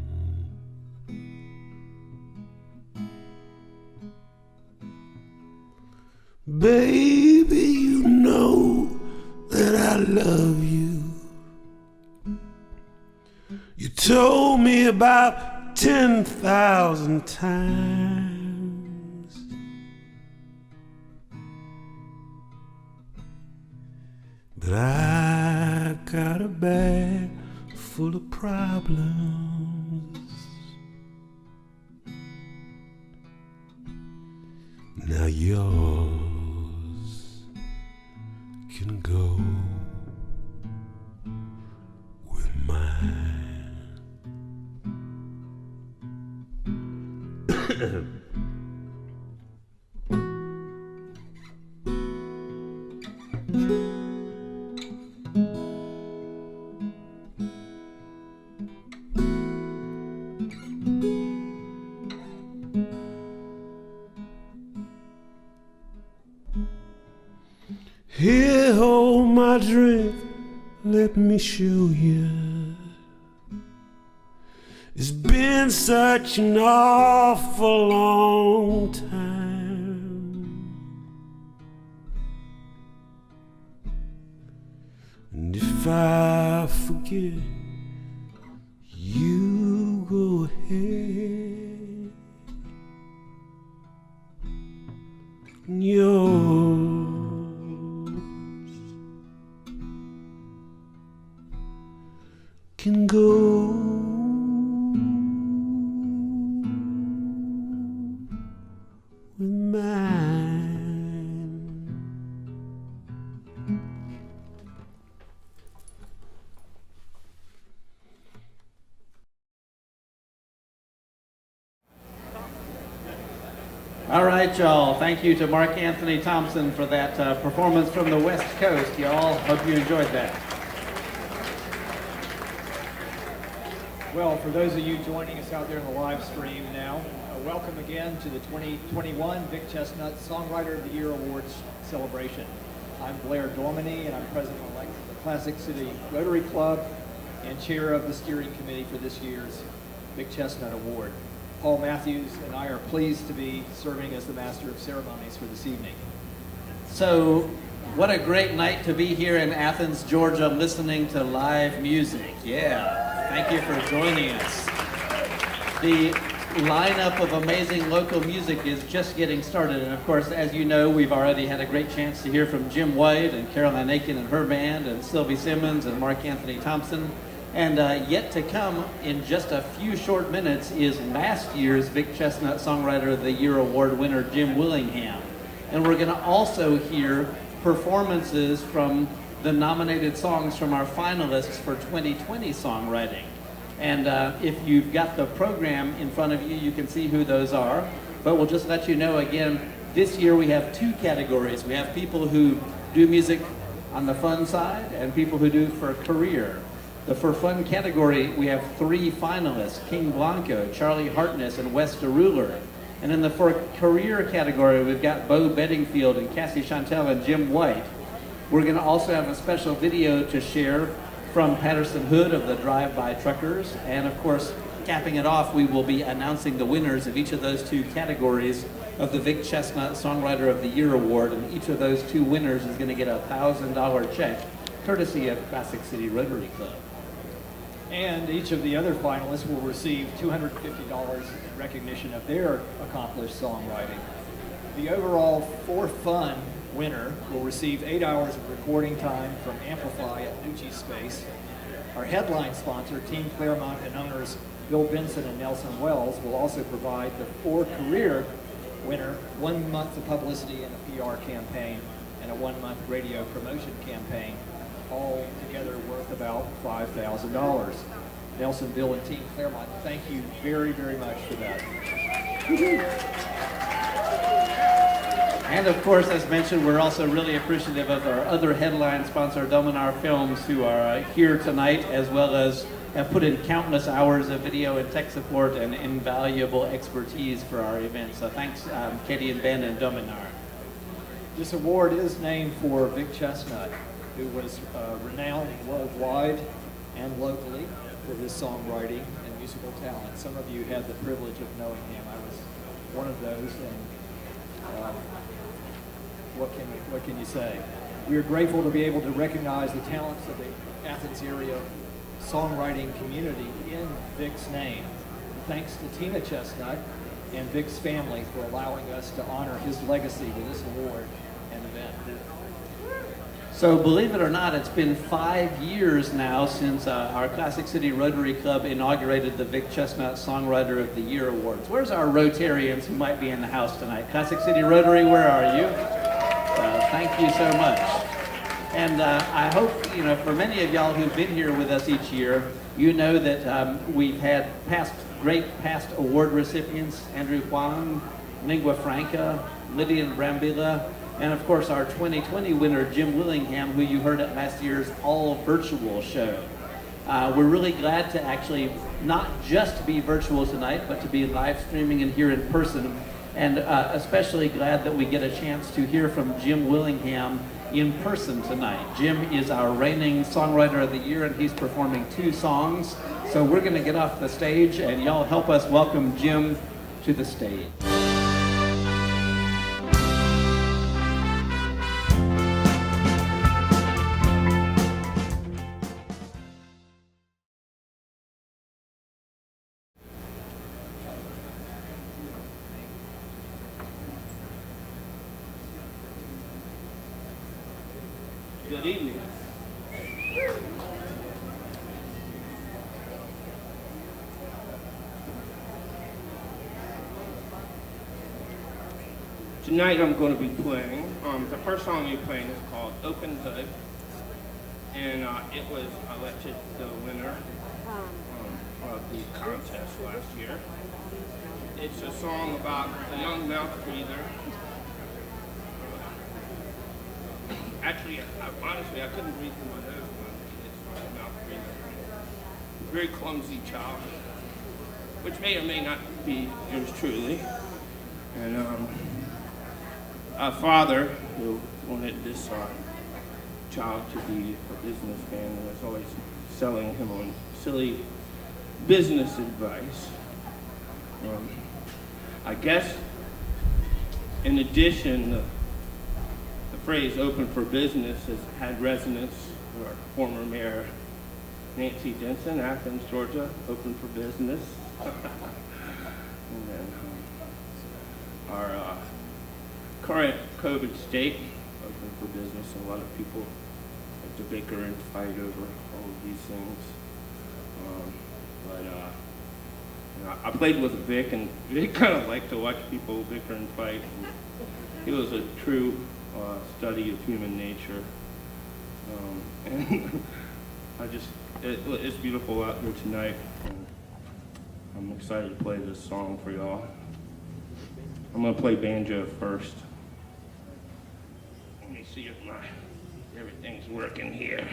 Baby, you know that I love you. You told me about 10,000 times. But I got a bag full of problems. Now yours can go with mine. Here, hold my drink, let me show you. It's been such an awful long time, and if I forget, you go ahead. Yours can go with mine. All right, y'all. Thank you to Marc Anthony Thompson for that performance from the West Coast. Y'all, hope you enjoyed that. Well, for those of you joining us out there in the live stream now, welcome again to the 2021 Vic Chesnutt Songwriter of the Year Awards celebration. I'm Blair Dorminey, and I'm president-elect of the Classic City Rotary Club and chair of the steering committee for this year's Vic Chesnutt Award. Paul Matthews and I are pleased to be serving as the Master of Ceremonies for this evening. So, what a great night to be here in Athens, Georgia, listening to live music. Yeah, thank you for joining us. The lineup of amazing local music is just getting started. And of course, as you know, we've already had a great chance to hear from Jim White and Caroline Aiken and her band, and Sylvie Simmons and Marc Anthony Thompson. And yet to come in just a few short minutes is last year's Vic Chesnutt Songwriter of the Year Award winner, Jim Willingham. And we're going to also hear performances from the nominated songs from our finalists for 2020 songwriting. And if you've got the program in front of you, you can see who those are. But we'll just let you know again, this year we have two categories. We have people who do music on the fun side and people who do for career. The for fun category, we have three finalists, Kxng Blanco, Charlie Hartness, and WesdaRuler. And in the for career category, we've got Bo Bedingfield and Cassie Chantel and Jim White. We're going to also have a special video to share from Patterson Hood of the Drive-By Truckers. And of course, capping it off, we will be announcing the winners of each of those two categories of the Vic Chesnutt Songwriter of the Year Award. And each of those two winners is going to get a $1,000 check, courtesy of Classic City Rotary Club. And each of the other finalists will receive $250 in recognition of their accomplished songwriting. The overall for fun winner will receive 8 hours of recording time from Amplify at Nucci Space. Our headline sponsor, Team Claremont and owners Bill Benson and Nelson Wells, will also provide the for career winner 1 month of publicity and a PR campaign and a 1 month radio promotion campaign, all together worth about $5,000. Nelson, Bill, and Team Claremont, thank you very, very much for that. And of course, as mentioned, we're also really appreciative of our other headline sponsor, Dominar Films, who are here tonight, as well as have put in countless hours of video and tech support and invaluable expertise for our event. So thanks, Katie and Ben and Dominar. This award is named for Vic Chesnutt, who was renowned worldwide and locally for his songwriting and musical talent. Some of you had the privilege of knowing him. I was one of those, and what can you say? We are grateful to be able to recognize the talents of the Athens area songwriting community in Vic's name. Thanks to Tina Chesnutt and Vic's family for allowing us to honor his legacy with this award and event. So believe it or not, it's been 5 years now since our Classic City Rotary Club inaugurated the Vic Chesnutt Songwriter of the Year Awards. Where's our Rotarians who might be in the house tonight? Classic City Rotary, where are you? Thank you so much. And I hope, for many of y'all who've been here with us each year, you know that we've had great past award recipients, Andrew Huang, Lingua Franca, Lydian Brambilla, and of course our 2020 winner, Jim Willingham, who you heard at last year's all virtual show. We're really glad to actually not just be virtual tonight, but to be live streaming and here in person. And especially glad that we get a chance to hear from Jim Willingham in person tonight. Jim is our reigning Songwriter of the Year, and he's performing 2 songs. So we're gonna get off the stage, and y'all help us welcome Jim to the stage. Good evening. Tonight I'm going to be playing, the first song I'm playing is called Open Hood, and it was elected the winner of the contest last year. It's a song about a young mouth breather. Actually, honestly, I couldn't breathe through my nose when it's a mouth breather. Very clumsy child, which may or may not be yours truly. And a father who wanted this child to be a businessman and was always selling him on silly business advice. I guess, in addition, the phrase "open for business" has had resonance with our former mayor, Nancy Denson, Athens, Georgia, open for business. And then our current COVID state, open for business. A lot of people like to bicker and fight over all of these things. I played with Vic, and Vic kind of liked to watch people bicker and fight. And he was a true study of human nature. And it's beautiful out here tonight. And I'm excited to play this song for y'all. I'm gonna play banjo first. Let me see if everything's working here.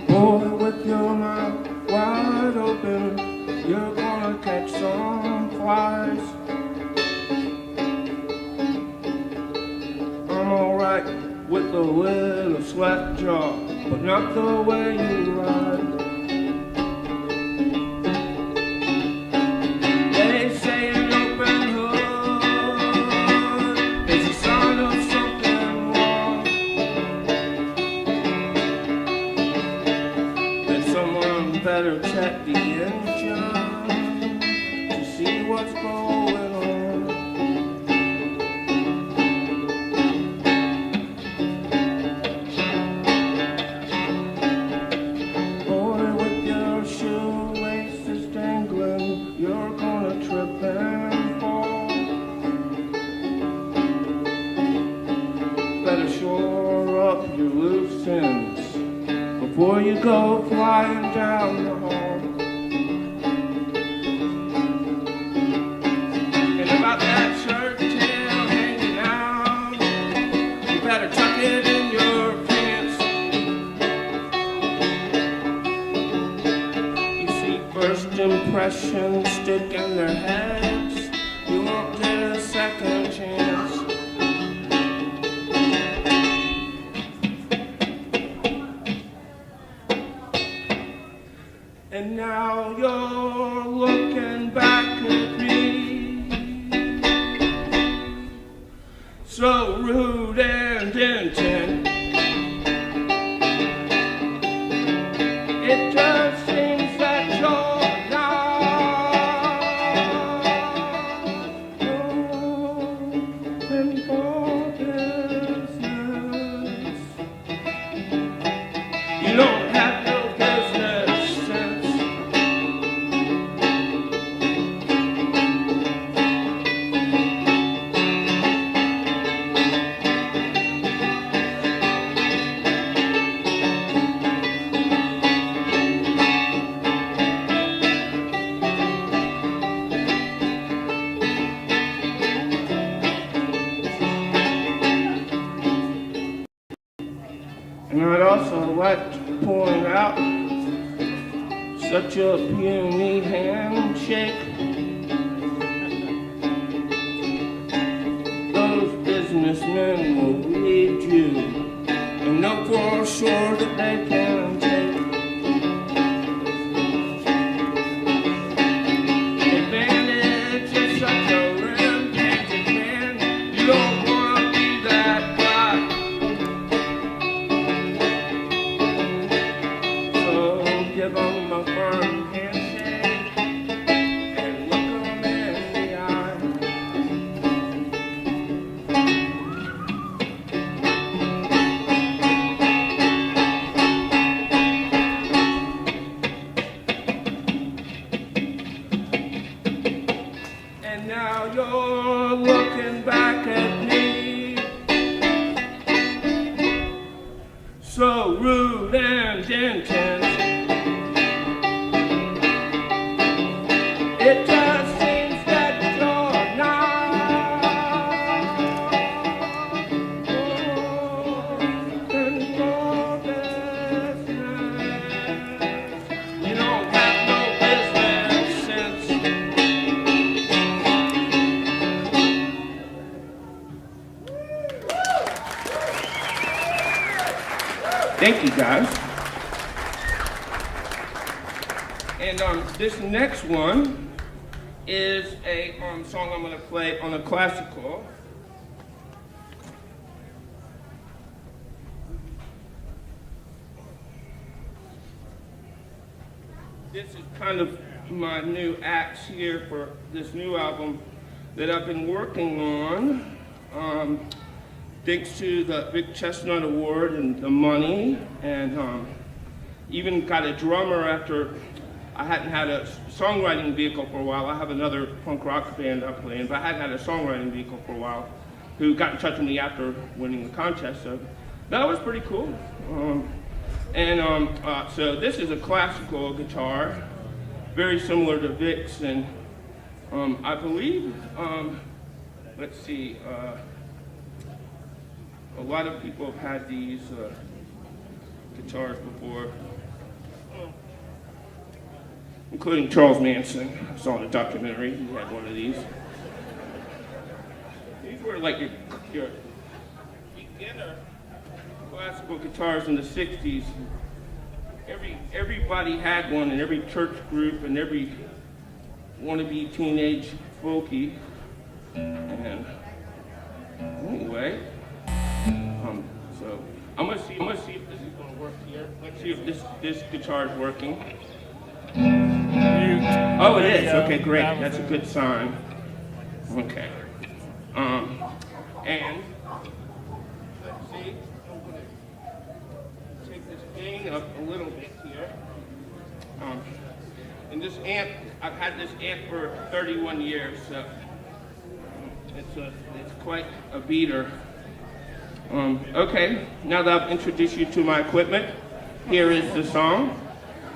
Boy, with your mouth wide open, you're gonna catch some flies. I'm alright with a little slack jaw, but not the way you ride. They say an open hood is a sign of something wrong. That someone better check the engine to see what's going on. Boy, with your shoelaces dangling, you're gonna trip and fall. Better shore up your loose ends before you go flying down the hall. And about that shirt tail hanging out, you better tuck it in your pants. You see, first impressions stick in their heads. You won't get a second chance. And now you're And I'd also like to point out such a puny handshake. Those businessmen will read you and know for sure that they can take advantage of such a rampaging man. You don't want to be that guy. So give them a firm handshake and look them in the eye. And now you're looking back at me, so rude and intense. It just seems that you're not in your business. You don't have no business sense. Thank you, guys. And this next one is a song I'm going to play on a classical. This is kind of my new acts here for this new album that I've been working on. Thanks to the Vic Chesnutt Award and the money, and even got a drummer after I hadn't had a songwriting vehicle for a while. I have another punk rock band I play in, but I hadn't had a songwriting vehicle for a while, who got in touch with me after winning the contest. So that was pretty cool. So this is a classical guitar, very similar to Vic's, and I believe, let's see, a lot of people have had these guitars before, including Charles Manson. I saw in a documentary, he had one of these. These were like your beginner classical guitars in the 60s. Everybody had one in every church group and every wannabe teenage folkie. And anyway, so I'm gonna see if this is gonna work here. Let's see if this guitar is working. Oh, it is. Okay, great. That's a good sign. Okay. And let's see. I'm gonna take this gain up a little bit here. And this amp, I've had this amp for 31 years, so it's quite a beater. Okay, now that I've introduced you to my equipment, here is the song.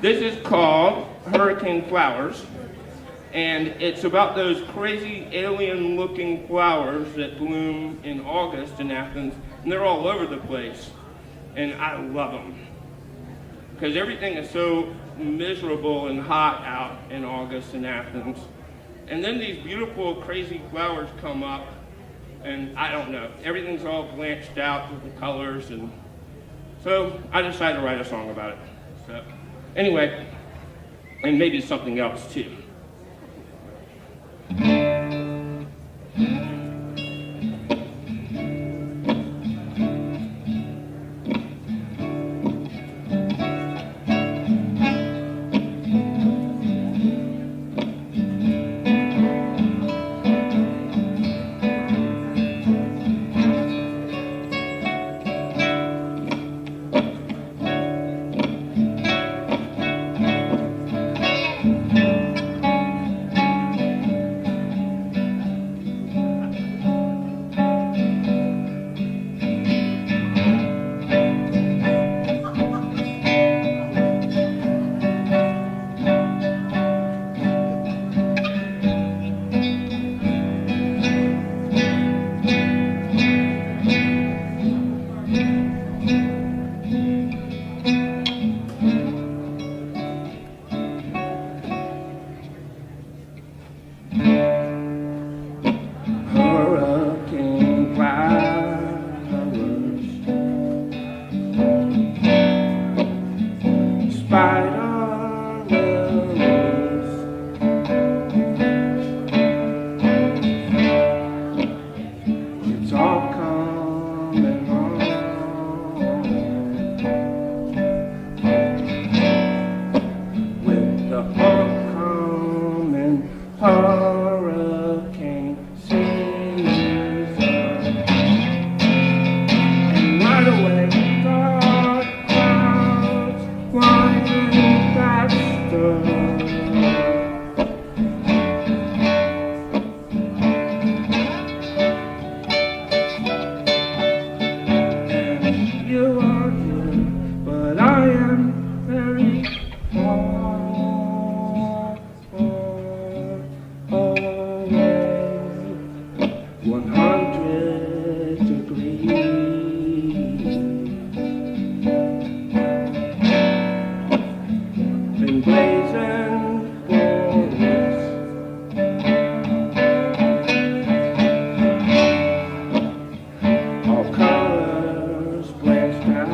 This is called Hurricane Flowers, and it's about those crazy alien-looking flowers that bloom in August in Athens, and they're all over the place, and I love them, because everything is so miserable and hot out in August in Athens, and then these beautiful, crazy flowers come up, and I don't know, everything's all blanched out with the colors, and so I decided to write a song about it. So anyway, and maybe something else too. you are here, but I am very far away. 100 degrees. Been blazing forwards. All colors blanched out.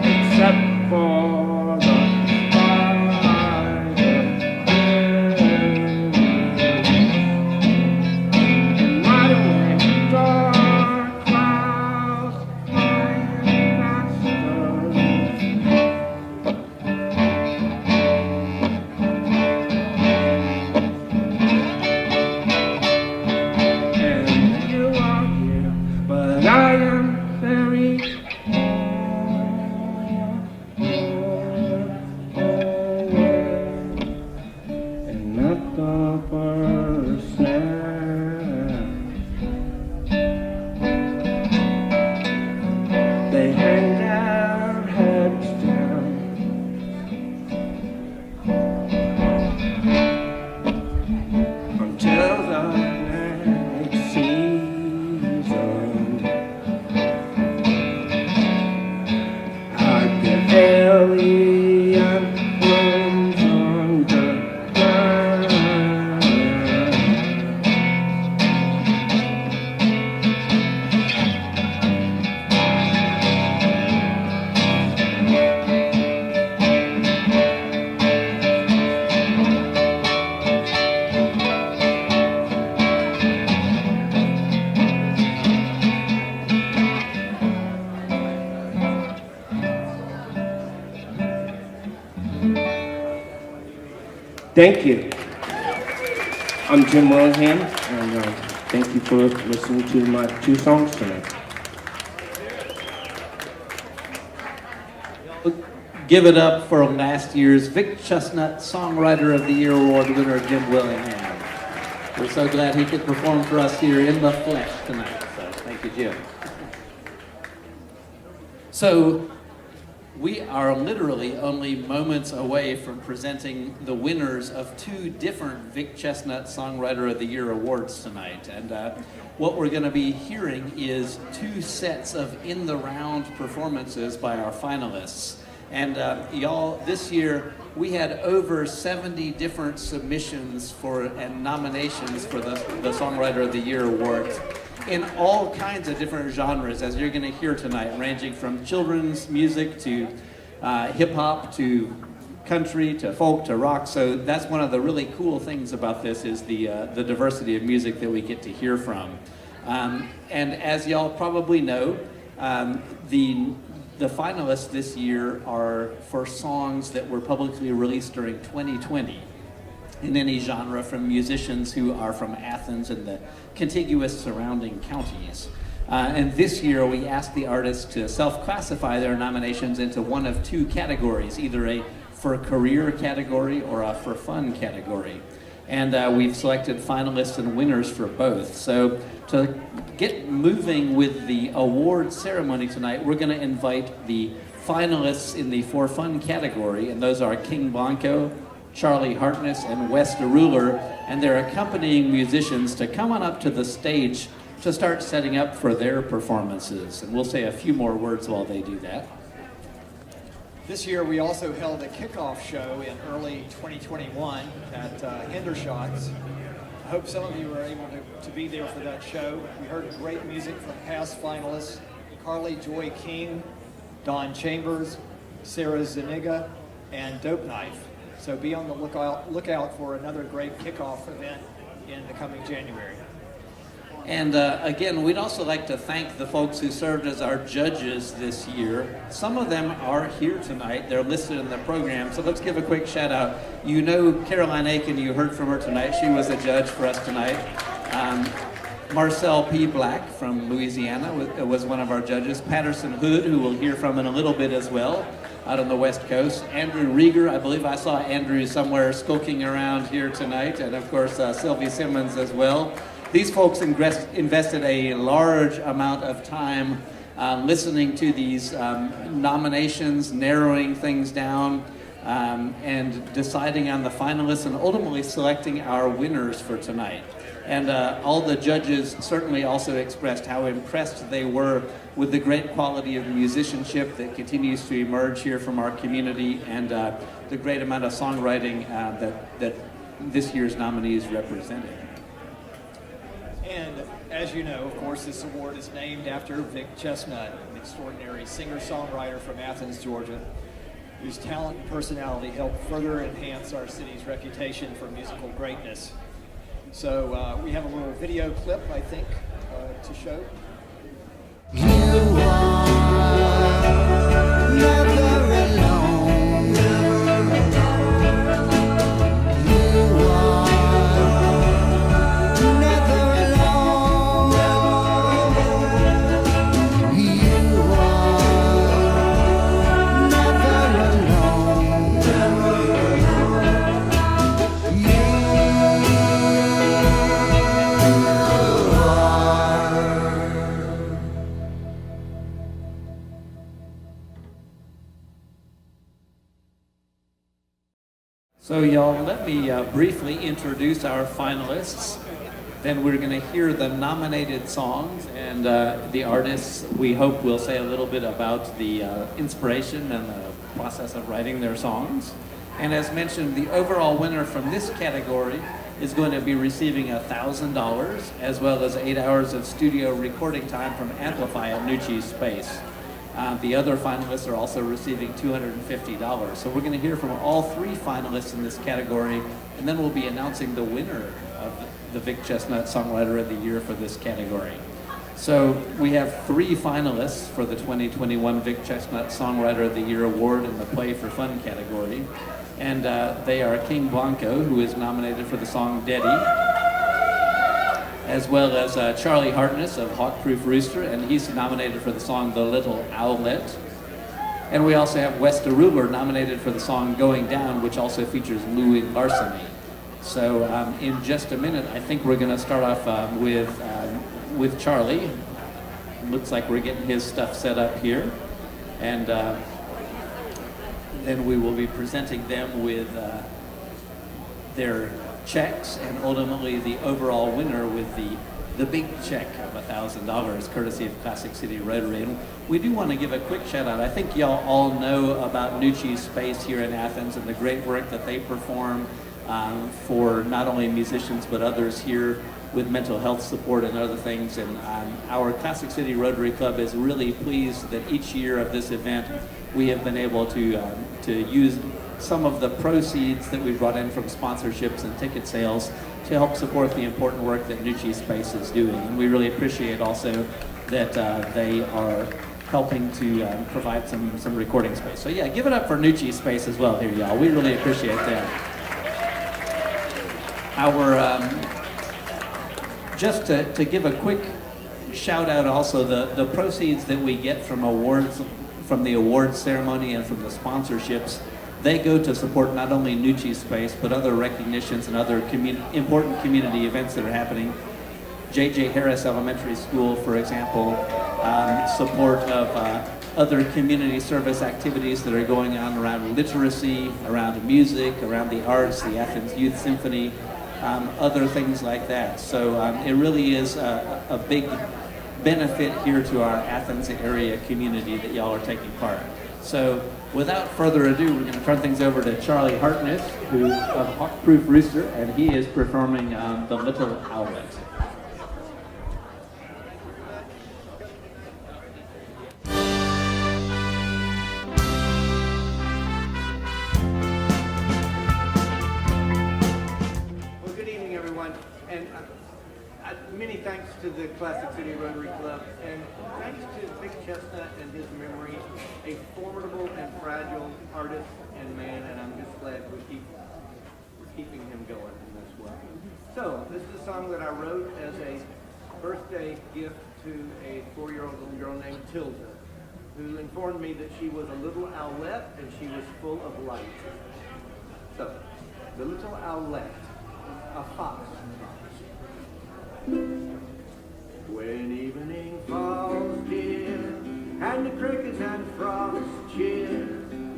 Except for the spider. Right away, dark clouds flying past us. And you are here, but I am very and not the person. They hang their heads down. Until the next season, I get alien rooms underground. Thank you. I'm Jim Willingham, and thank you for listening to my 2 songs tonight. Give it up for last year's Vic Chesnutt Songwriter of the Year Award winner, Jim Willingham. We're so glad he could perform for us here in the flesh tonight. So thank you, Jim. So we are literally only moments away from presenting the winners of 2 different Vic Chesnutt Songwriter of the Year awards tonight. And what we're going to be hearing is 2 sets of in-the-round performances by our finalists. And y'all, this year we had over 70 different submissions and nominations for the Songwriter of the Year awards in all kinds of different genres, as you're going to hear tonight, ranging from children's music to hip-hop to country to folk to rock. So that's one of the really cool things about this, is the diversity of music that we get to hear from. And as y'all probably know, the finalists this year are for songs that were publicly released during 2020 in any genre, from musicians who are from Athens and the contiguous surrounding counties. And this year we asked the artists to self-classify their nominations into one of 2 categories, either a for career category or a for fun category. And we've selected finalists and winners for both. So to get moving with the award ceremony tonight, we're going to invite the finalists in the for fun category, and those are Kxng Blanco, Charlie Hartness, and WesdaRuler, and their accompanying musicians to come on up to the stage to start setting up for their performances. And we'll say a few more words while they do that. This year we also held a kickoff show in early 2021 at Hendershots. I hope some of you were able to be there for that show. We heard great music from past finalists, Carly Joy King, Don Chambers, Sarah Zuniga, and Dope Knife. So be on the lookout for another great kickoff event in the coming January. And again, we'd also like to thank the folks who served as our judges this year. Some of them are here tonight. They're listed in the program. So let's give a quick shout out. You know Caroline Aiken, you heard from her tonight. She was a judge for us tonight. Marcel P. Black from Louisiana was one of our judges. Patterson Hood, who we'll hear from in a little bit as well, out on the West Coast. Andrew Rieger, I believe I saw Andrew somewhere skulking around here tonight. And of course, Sylvie Simmons as well. These folks invested a large amount of time listening to these nominations, narrowing things down, and deciding on the finalists and ultimately selecting our winners for tonight. And all the judges certainly also expressed how impressed they were with the great quality of musicianship that continues to emerge here from our community, and the great amount of songwriting that this year's nominees represented. And as you know, of course, this award is named after Vic Chesnutt, an extraordinary singer-songwriter from Athens, Georgia, whose talent and personality helped further enhance our city's reputation for musical greatness. So we have a little video clip, I think, to show. You are never alone. You are never alone. You are never alone. So y'all, let me briefly introduce our finalists. Then we're going to hear the nominated songs, and the artists, we hope, will say a little bit about the inspiration and the process of writing their songs. And as mentioned, the overall winner from this category is going to be receiving $1,000, as well as 8 hours of studio recording time from Amplify at Nucci's Space. The other finalists are also receiving $250. So we're going to hear from all three finalists in this category, and then we'll be announcing the winner of the Vic Chesnutt Songwriter of the Year for this category. So we have three finalists for the 2021 Vic Chesnutt Songwriter of the Year Award in the Play for Fun category. And they are King Blanco, who is nominated for the song Deddy, as well as Charlie Hartness of Hawkproof Rooster, and he's nominated for the song The Little Owlett. And we also have WesdaRuler nominated for the song Going Down, which also features Louie Larceny. So in just a minute, I think we're going to start off with Charlie. Looks like we're getting his stuff set up here. And then we will be presenting them with their checks, and ultimately the overall winner with the big check of $1,000, courtesy of Classic City Rotary. And we do want to give a quick shout out. I think y'all all know about Nucci's Space here in Athens and the great work that they perform for not only musicians but others here with mental health support and other things. And our Classic City Rotary Club is really pleased that each year of this event we have been able to use some of the proceeds that we brought in from sponsorships and ticket sales to help support the important work that Nucci's Space is doing. And we really appreciate also that they are helping to provide some recording space. So yeah, give it up for Nucci's Space as well here, y'all. We really appreciate that. Just to give a quick shout out also, the proceeds that we get from the awards ceremony and from the sponsorships, they go to support not only Nucci's Space, but other recognitions and other important community events that are happening. J.J. Harris Elementary School, for example, support of other community service activities that are going on around literacy, around music, around the arts, the Athens Youth Symphony, other things like that. So it really is a big benefit here to our Athens area community that y'all are taking part. So without further ado, we're going to turn things over to Charlie Hartness, who of Hawkproof Rooster, and he is performing The Little Owlett. Well, good evening, everyone, and many thanks to the Classic City Rotary Club, and thanks to Vic Chesnutt and his memory, a formidable and fragile artist and man, and I'm just glad we're keeping him going in this way. So, this is a song that I wrote as a birthday gift to a 4-year-old little girl named Tilda, who informed me that she was a little owlet and she was full of light. So, the little owlet, a fox. When evening falls, dear, and the crickets and frogs cheer,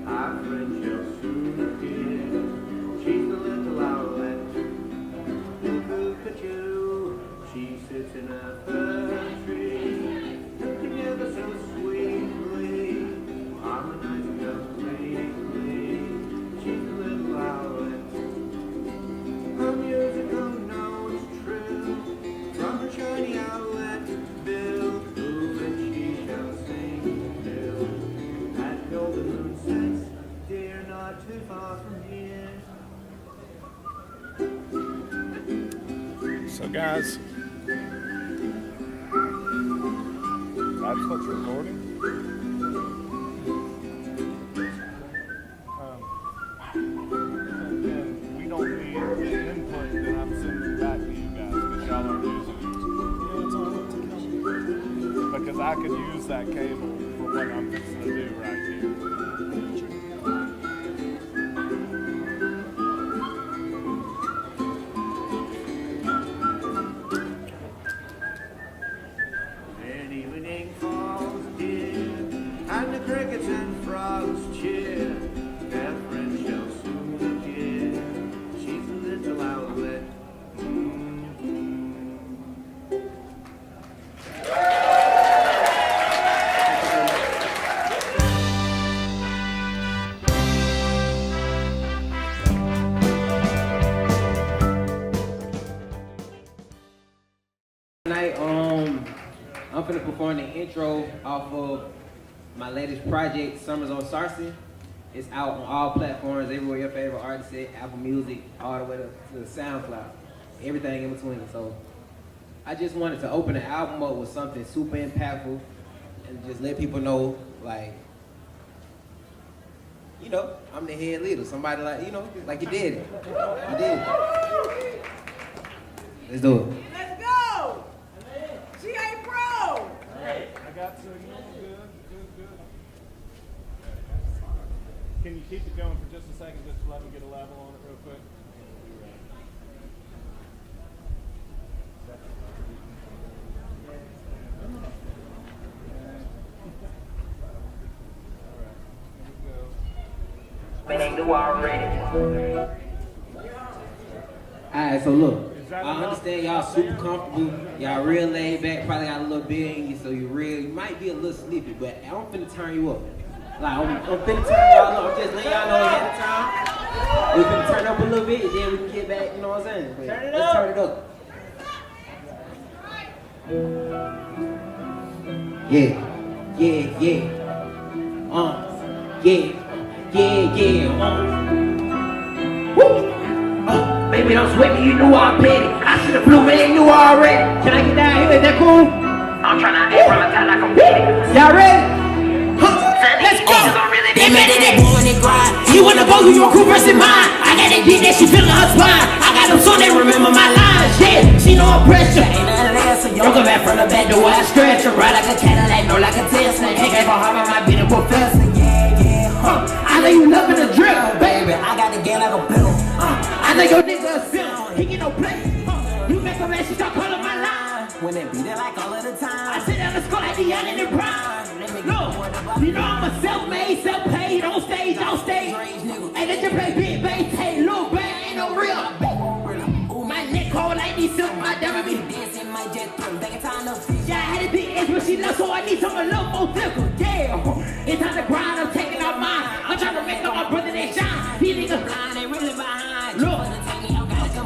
our friend shall soon appear. She's the little owlet, cuckoo, she sits in a fir tree, together so sweetly, harmonizing completely. She's the little owlet, her musical notes true, from her shiny owlet bill, through which she shall sing till that golden moon sets, dear, not too far from here. So guys, that's what you're recording? Then we don't need the input that I'm sending back to you guys because y'all aren't using it. Because I could use that cable for what I'm fixing to do right here. When evening falls, dear, and the crickets and frogs cheer, their friend shall soon appear. She's a little owlet. Tonight, I'm finna perform the intro off of my latest project, Summers on Sarcy. It's out on all platforms, everywhere your favorite artist is, Apple Music, all the way to SoundCloud, everything in between. So I just wanted to open the album up with something super impactful and just let people know, like, you know, I'm the head leader. Somebody like, you know, like you did it. You did it. Let's do it. Let's go! GA Pro! I got signal. Good. Can you keep it going for just a second, just to let me get a level on it real quick? Alright, so look, I understand y'all super comfortable, y'all real laid back, probably got a little bit in you, so you might be a little sleepy, but I'm finna turn you up. Like, I'm finna turn y'all up, I'm just letting y'all know ahead of time. We finna turn up a little bit, and then we can get back, you know what I'm saying? But let's turn it up. Yeah. Baby, don't sweat me, you knew I'm petty. I should've blew me, they knew already. Can I get down here? Is that cool? I'm trying to act from a time like I'm petty. Y'all ready? Let's go! They mad at that boy when they grind. You wanna go through your crew versus mine. I got that dick that she feelin' her spine. I got them son that remember my lines. Yeah, she know I'm pressure. Ain't none of that, so don't come back from the back door. I stretch her, ride like a Cadillac, no like a Tesla. Hey, gave her heart, I might be the professor. I know you loving the drip, baby. I got the game like a pill. I know your nigga a simp. He get no play. You make a man, she start calling my line. When they beat it like all of the time. I sit down the score like the young and the prime. Look, you know I'm a self-made, self-paid, on stage, off stage. Hey, let you play big bass, hey, little bang, ain't no real. Ooh, my neck cold like these silk, my devil be dancing my jet through. Back in time, no fish. Yeah, I had a big ass, but she left, so I need some a little more difficult. Yeah, it's time to grind, I'm taking out mine. I'm trying to make all my brother they shine. These niggas blind, they really behind. Look,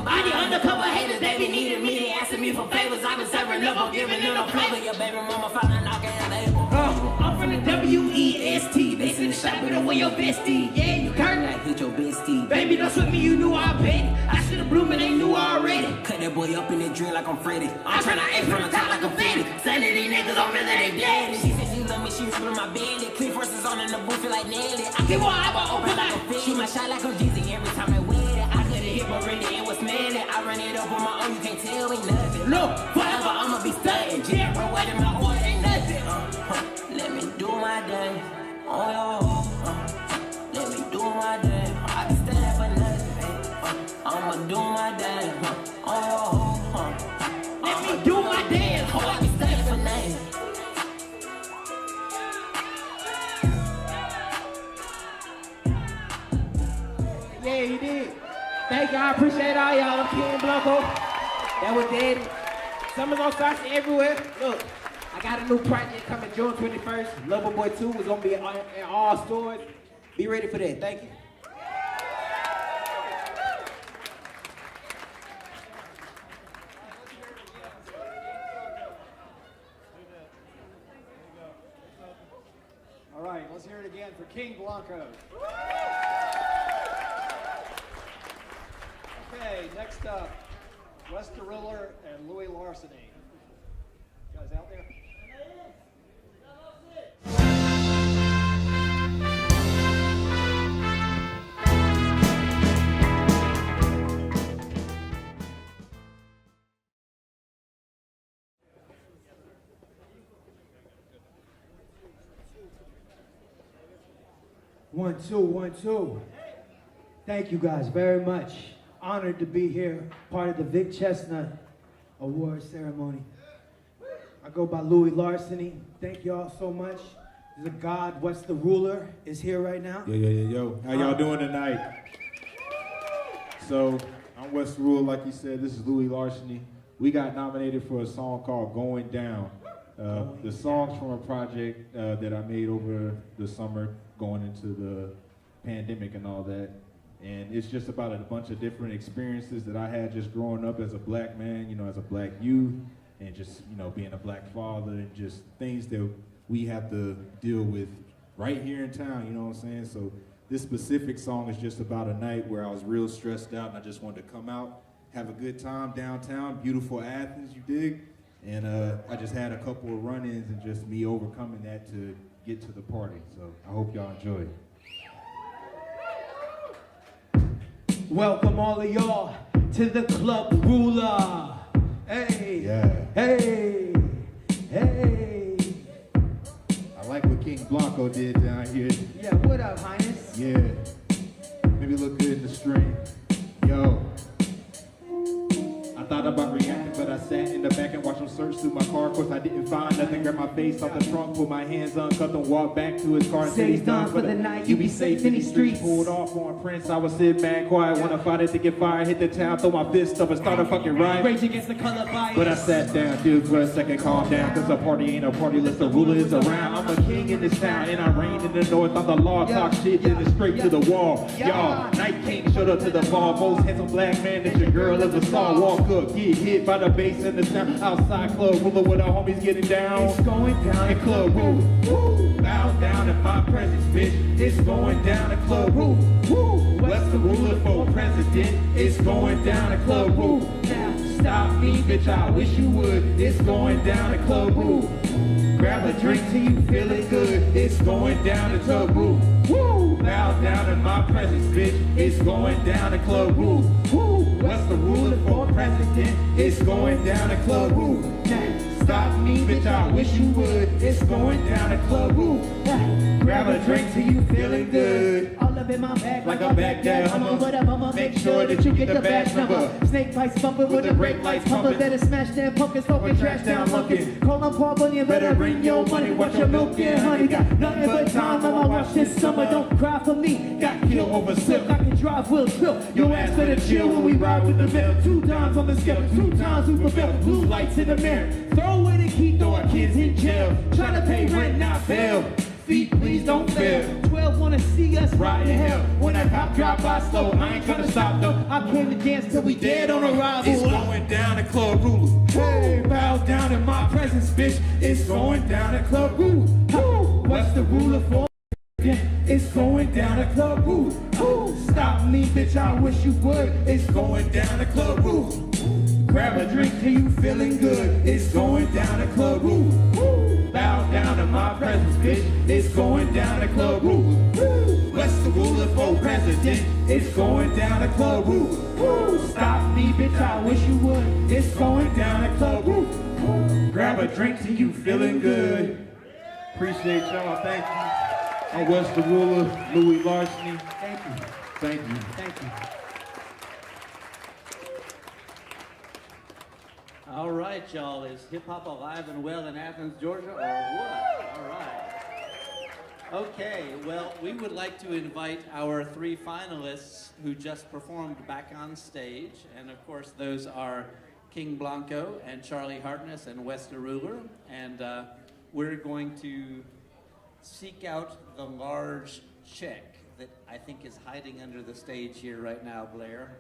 I need undercover haters, they be needing me, they asking me for favors. I've been serving love, I'm giving them no flavor. Your baby mama finally knocking her label. I'm from the WEST, they send the shop with away your bestie. Yeah, you curtain, I hit your bestie. Baby, don't swim me, you knew I bet. I should've blew me, they knew already. Cut that boy up in that drink like I'm Freddy. I'm tryna aim from the top like I'm Fetty. Sending these niggas on really they dead. She said she love me, she ripping my belly. Clean forces on in the booth, feel like Nelly. I keep on, I open like a fish. Shoot my shot like I'm Jeezy every time I win it. I could've hit my really and was smelly. I run it up on my own, you can't tell me nothing. Look, forever I'ma be stunting. Jero, wait in my order, ain't nothing. Let me do my dance on your hoe. Let me do my dance. I can stand for nothing. I'ma do my dance on your hoe. I'ma Goddamn hard, it's definitely. Yeah, he did. Thank y'all. I appreciate all y'all. I'm King Blanco. That was Deddy. Summer's on start everywhere. Look, I got a new project coming June 21st. Lover Boy 2 is going to be in all stores. Be ready for that. Thank you. All right, let's hear it again for King Blanco. Okay, next up, WesdaRuler and Louie Larceny. You guys out there? One, two, 1, 2. Thank you guys very much. Honored to be here, part of the Vic Chesnutt Award ceremony. I go by Louie Larceny. Thank y'all so much. The God WesdaRuler is here right now. Yo. How y'all doing tonight? So, I'm WesdaRuler, like you said. This is Louie Larceny. We got nominated for a song called Going Down. The song's from a project that I made over the summer going into the pandemic and all that. And it's just about a bunch of different experiences that I had just growing up as a black man, you know, as a black youth, and just, you know, being a black father, and just things that we have to deal with right here in town, you know what I'm saying? So this specific song is just about a night where I was real stressed out and I just wanted to come out, have a good time downtown, beautiful Athens, you dig? And I just had a couple of run-ins and just me overcoming that to get to the party. So I hope y'all enjoy it. Welcome all of y'all to the Club Ruler. Hey, Yeah. hey, hey. I like what King Blanco did down here. Yeah, what up, Highness? Yeah. Maybe look good in the stream. Yo. I thought about reacting, but I sat in the back and watched him search through my car. Of course, I didn't find nothing. Grabbed my face off the trunk, put my hands uncuffed and walked back to his car and said he's done for the night. You be safe in these streets. Pulled off on Prince, I was sitting back quiet. When I fight it to get fired, hit the town, throw my fist up and start a fucking riot. Rage against the color bias. But I sat down, dude, for a second, calm down. Cause a party ain't a party unless the ruler is around. I'm a king in this town and I reign in the north. I'm the law, talk shit, then it's straight to the wall. Y'all, Night King showed up to the ball. Most handsome black man that your girl ever saw. Walk up, get hit by the bass in the sound. Outside Club Ruler where the homies getting down. It's going down in Club Ruler. Woo. Bow down in my presence, bitch. It's going down in Club Ruler. Woo. WesdaRuler for president. It's going down in Club Ruler. Now stop me, bitch. I wish you would. It's going down in Club Ruler. Grab a drink till you feeling good. It's going down in Club Ruler. Woo. Bow down in my presence, bitch. It's going down in Club Ruler. Woo. WesdaRuler for president. It's going down in Club Ruler. Now stop me, bitch. I wish you would. It's going down in Club Ruler. Grab a drink till you feeling good. All up in my bag like a Baghdad Hummer. Whatever, Make sure that you get the badge number. Snake bites bumping with the brake lights pumping. Better smash that pumpkin, smoking trash down looking. Call up Paul Bunyan, better bring your money. Watch your milk and honey. Got nothing but time. I'ma watch this summer. Don't cry for me. Got killed over silk. I can drive, we'll trill. Your ass better chill when we ride with the bill. 2 times on the scale, 2 times we prevail. Blue lights in the mirror. Throw away the key, throw our kids in jail. Trying to pay rent, not bail. Feet, please don't fail. 12 wanna see us Ride in hell. When that pop drop by slow, I ain't tryna stop though. I came to dance till we dead on arrival. It's going down in Club Ruler. Hey, bow down in my presence, bitch. It's going down in Club Ruler. WesdaRuler for it's going down in Club Ruler. Stop me, bitch. I wish you would. It's going down in Club Ruler. Grab a drink till you feeling good. It's going down in Club Ruler. Bow down in my presence, bitch. It's going down in Club Ruler. WesdaRuler for president. It's going down in Club Ruler. Stop me, bitch. I wish you would. It's going down in Club Ruler. Grab a drink till you feeling good. Appreciate y'all. Thank you. I'm WesdaRuler, Louie Larceny. Thank you. Thank you. Thank you. All right, y'all. Is hip hop alive and well in Athens, Georgia, or what? All right. Okay, well, we would like to invite our 3 finalists who just performed back on stage. And of course, those are King Blanco and Charlie Hartness and WesdaRuler. And we're going to seek out the large check that I think is hiding under the stage here right now, Blair.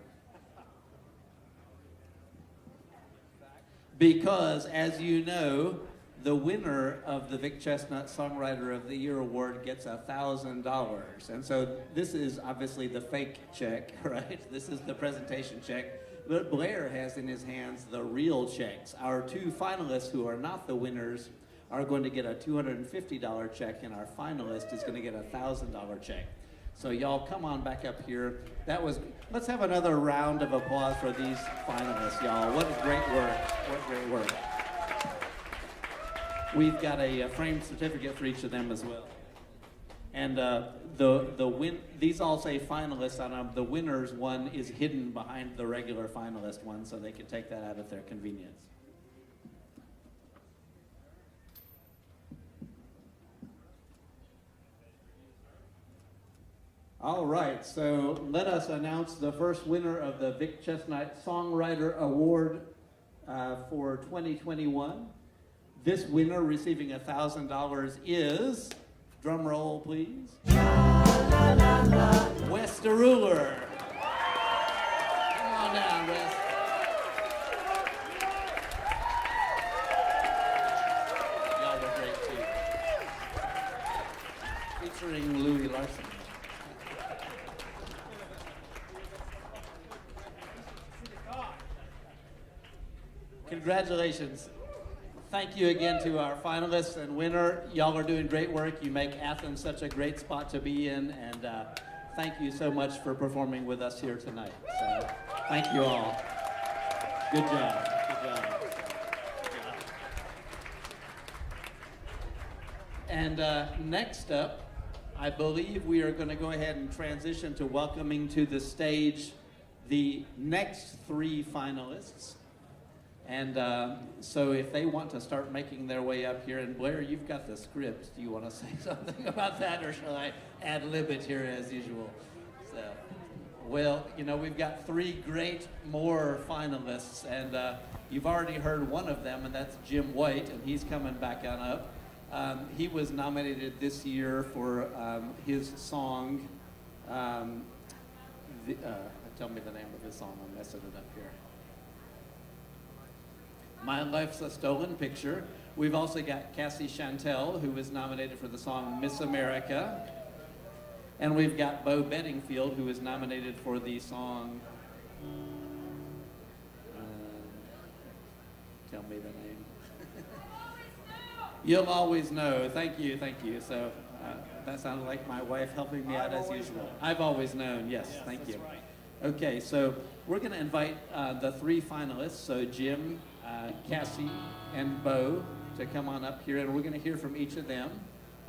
Because, as you know, the winner of the Vic Chesnutt Songwriter of the Year Award gets $1,000. And so this is obviously the fake check, right? This is the presentation check. But Blair has in his hands the real checks. Our 2 finalists who are not the winners are going to get a $250 check, and our finalist is going to get a $1,000 check. So y'all come on back up here. Let's have another round of applause for these finalists, y'all. What great work, what great work. We've got a framed certificate for each of them as well. And these all say finalists on them. The winner's one is hidden behind the regular finalist one, so they can take that out at their convenience. All right, so let us announce the first winner of the Vic Chesnutt Songwriter Award for 2021. This winner receiving $1,000 is, drum roll please, WesdaRuler. Come on down, Wes. Y'all were great too. Featuring Louie Larceny. Congratulations. Thank you again to our finalists and winner. Y'all are doing great work. You make Athens such a great spot to be in, and thank you so much for performing with us here tonight. So, thank you all. Good job. Good job. And next up, I believe we are going to go ahead and transition to welcoming to the stage the next 3 finalists. And so if they want to start making their way up here, and Blair, you've got the script. Do you want to say something about that, or shall I ad-lib it here as usual? So, well, you know, we've got 3 great more finalists, and you've already heard one of them, and that's Jim White, and he's coming back on up. He was nominated this year for his song, tell me the name of his song, I'm messing it up here. My Life's a Stolen Picture. We've also got Cassie Chantel, who was nominated for the song Miss America. And we've got Bo Bedingfield, who was nominated for the song, tell me the name. You'll Always Know. Thank you, thank you. So that sounded like my wife helping me out as usual. I've always known, yes, thank you. Okay, so we're going to invite the 3 finalists, so Jim, Cassie, and Bo, to come on up here, and we're going to hear from each of them,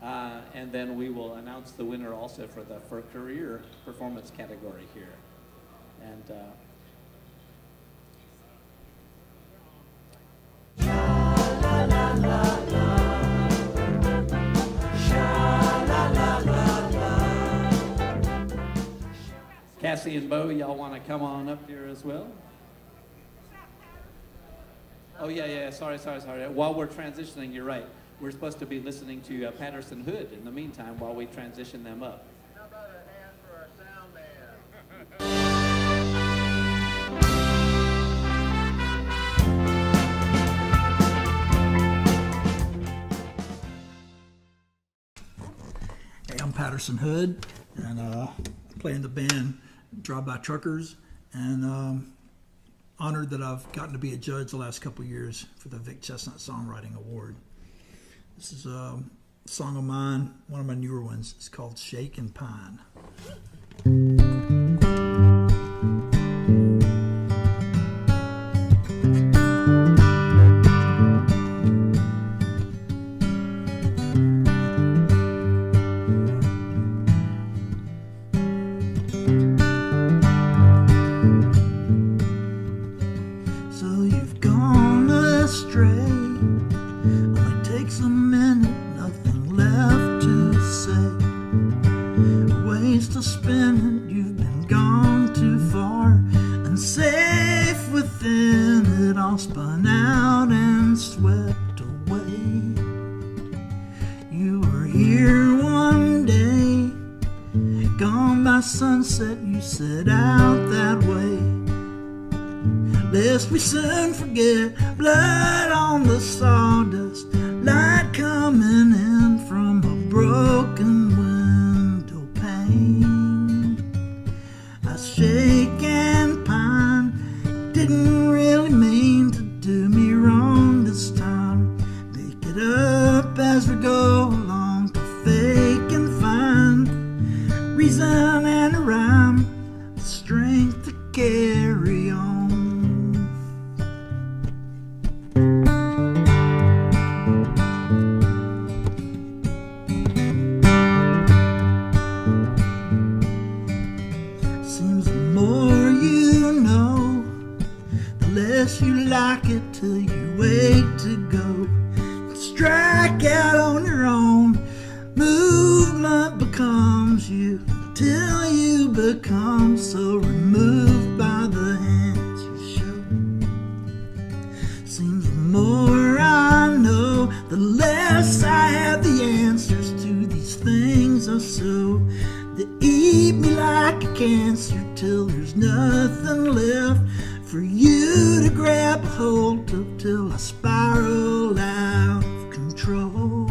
and then we will announce the winner also for career performance category here. And Cassie and Bo, y'all want to come on up here as well? Oh, yeah, sorry. While we're transitioning, you're right. We're supposed to be listening to Patterson Hood in the meantime while we transition them up. How about a hand for our sound Hey, I'm Patterson Hood, and I play in the band Drive-By Truckers, and honored that I've gotten to be a judge the last couple of years for the Vic Chesnutt Songwriting Award. This is a song of mine, one of my newer ones. It's called Shake and Pine. So you've gone way. You were here one day, gone by sunset, you set out that way. Lest we soon forget, blood on the sawdust, light coming in from a broken window pane. I shake and pine, didn't really mean to do me wrong this time. Make it up as we go along to fake and find reason and a rhyme, the strength to carry on. Seems the more you know, the less you like it till you wait to go. Strike out on your own, movement becomes you till you become so removed by the hands you show. Seems the more I know, the less I have the answers to these things I sow. They eat me like a cancer till there's nothing left for you to grab a hold of, till I spiral out of control.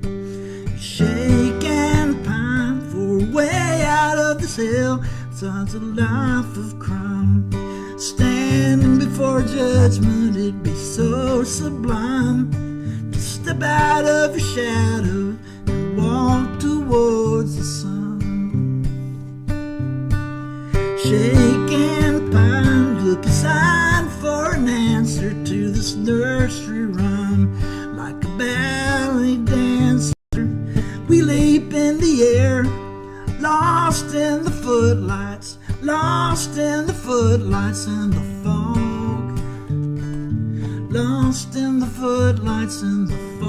You shake and pine for a way out of this hell, signs a life of crime. Standing before judgment, it'd be so sublime to step out of your shadow and walk towards the sun. Shake and pine, look aside for an answer to this nursery rhyme. Like a ballet dancer, we leap in the air, lost in the footlights, lost in the footlights in the fog, lost in the footlights in the fog.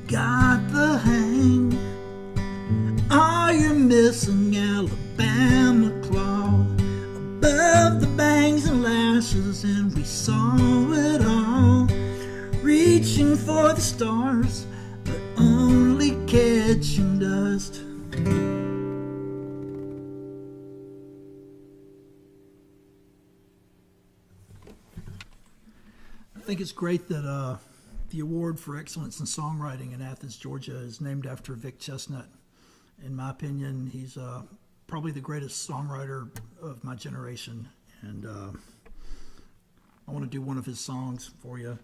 Got the hang, all you're missing, Alabama claw, above the bangs and lashes, and we saw it all, reaching for the stars, but only catching dust. I think it's great that the award for excellence in songwriting in Athens, Georgia is named after Vic Chesnutt. In my opinion, he's probably the greatest songwriter of my generation. And I want to do one of his songs for you.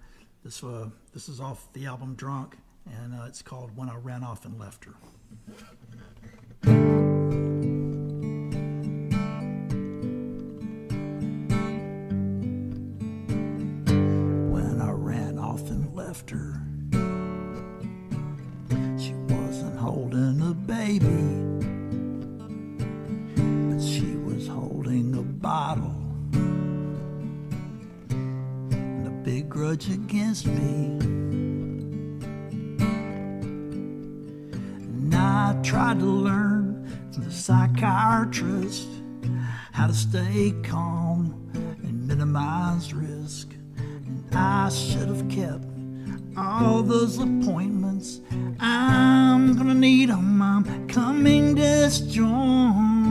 This is off the album Drunk, and it's called When I Ran Off and Left Her. Left her. She wasn't holding a baby, but she was holding a bottle and a big grudge against me. And I tried to learn from the psychiatrist how to stay calm and minimize risk. And I should have kept all those appointments. I'm gonna need them. I'm coming disjointed.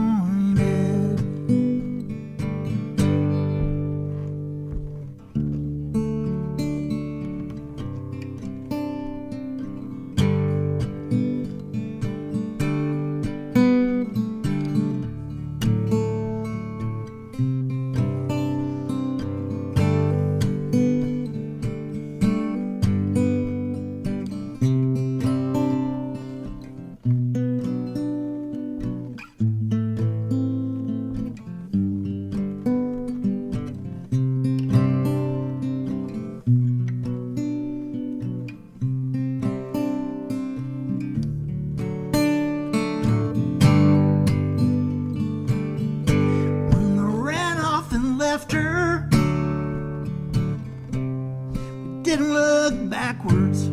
didn't look backwards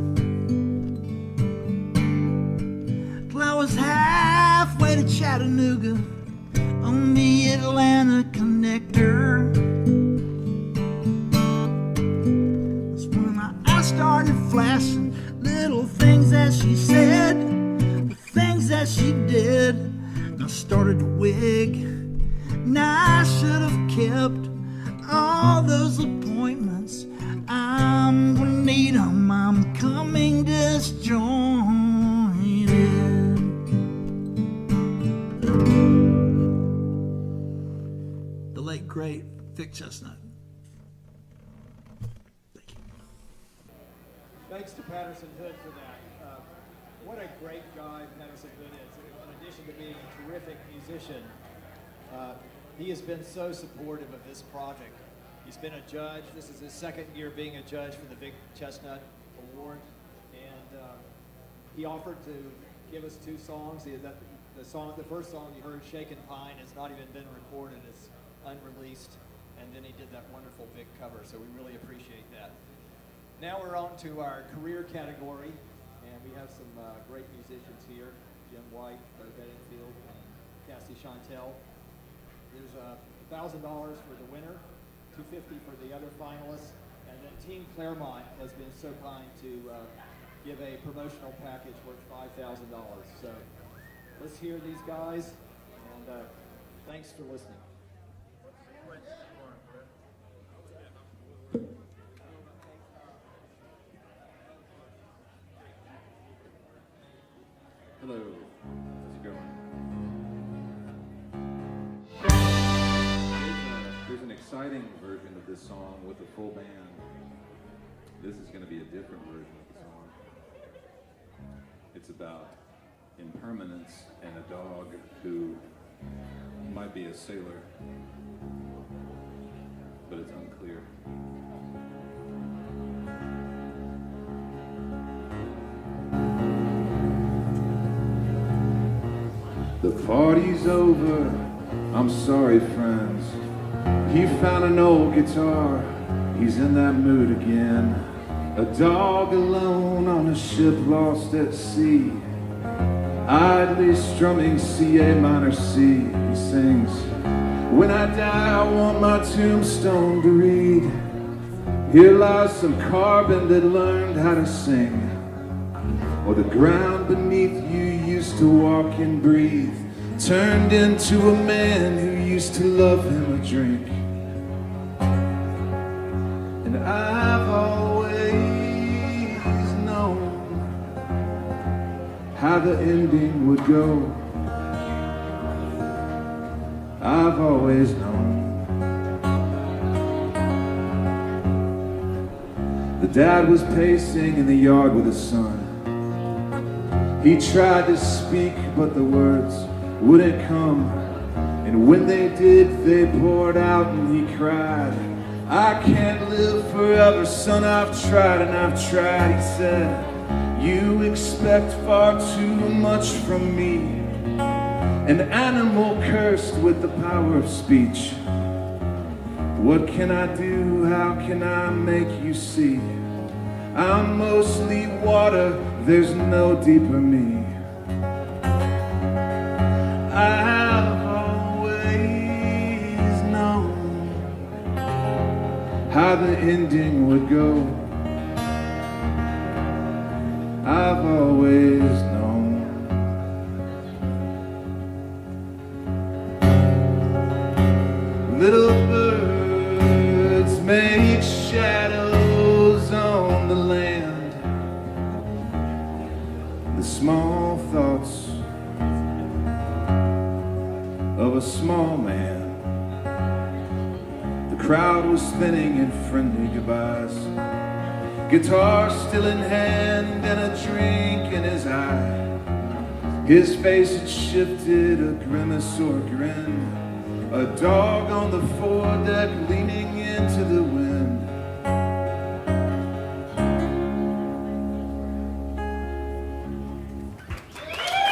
till I was halfway to Chattanooga on the Atlanta connector. That's when I started flashing little things that she said, the things that she did. And I started to wig. Now I should have kept all those appointments. I'm gonna need them. I'm coming disjointed. The late great Vic Chesnutt. Thanks to Patterson Hood for that. What a great guy Patterson Hood is. In addition to being a terrific musician, he has been so supportive of this project. He's been a judge. This is his second year being a judge for the Vic Chesnutt Award. And he offered to give us 2 songs. The first song you heard, Shaken Pine, has not even been recorded. It's unreleased. And then he did that wonderful Vic cover. So we really appreciate that. Now we're on to our career category, and we have some great musicians here. Jim White, Bedingfield, and Cassie Chantel. There's $1,000 for the winner, $250 for the other finalists, and then Team Claremont has been so kind to give a promotional package worth $5,000. So let's hear these guys, and thanks for listening. Hello, how's it going? There's an exciting version of this song with a full band. This is going to be a different version of the song. It's about impermanence and a dog who might be a sailor, but it's unclear. The party's over, I'm sorry friends. He found an old guitar, he's in that mood again. A dog alone on a ship lost at sea, idly strumming C, A minor C. He sings, when I die I want my tombstone to read, here lies some carbon that learned how to sing, or the ground beneath you used to walk and breathe, turned into a man who used to love him a drink. And I've always known how the ending would go. I've always known. The dad was pacing in the yard with his son. He tried to speak, but the words wouldn't come. And when they did, they poured out and he cried, I can't live forever, son, I've tried and I've tried. He said, you expect far too much from me, an animal cursed with the power of speech. What can I do? How can I make you see? I'm mostly water, there's no deeper me. I've always known how the ending would go. I've always known. Little birds make shadows on the land. The small thoughts of a small man. The crowd was spinning in friendly goodbyes, guitar still in hand and a drink in his eye. His face had shifted, a grimace or a grin, a dog on the foredeck leaning into the wind.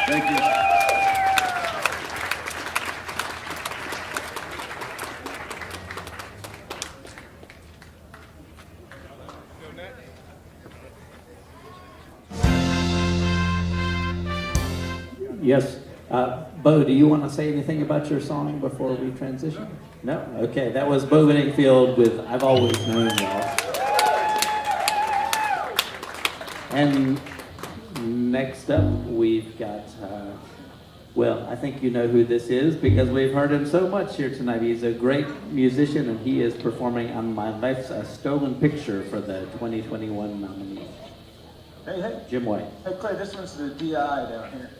Thank you. Yes. Bo, do you want to say anything about your song before we transition? No? Okay, that was Bo Bedingfield with I've Always Known Y'all. And next up, we've got, well, I think you know who this is because we've heard him so much here tonight. He's a great musician and he is performing on My Life's a Stolen Picture for the 2021 nominee. Hey. Jim White. Hey, Clay, this one's the DI down here.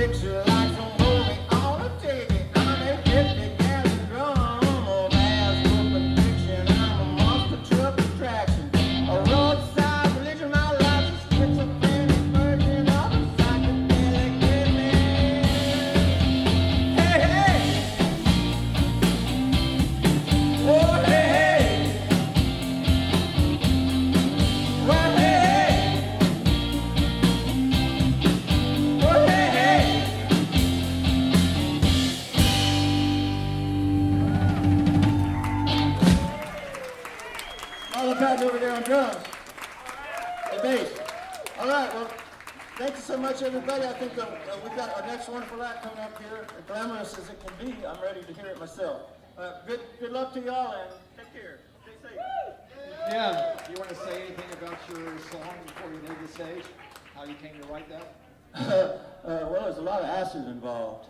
picture like some movie on a TV. I'm a 50 gallon drum, or bass whooping fiction. I'm a monster truck attraction, a roadside religion. My life's a schizophrenic version of a psychedelic rhythm. Hey, hey! Oh, hey, hey! Well, hey, hey! Oh, hey, hey! All the Pat over there on drums and bass. All right, well, thank you so much, everybody. I think we've got our next wonderful act coming up here. As glamorous as it can be, I'm ready to hear it myself. Good luck to y'all, and take care. Stay safe. Yeah, you want to say anything about your song before you leave the stage? How you came to write that? Well, there's a lot of acid involved.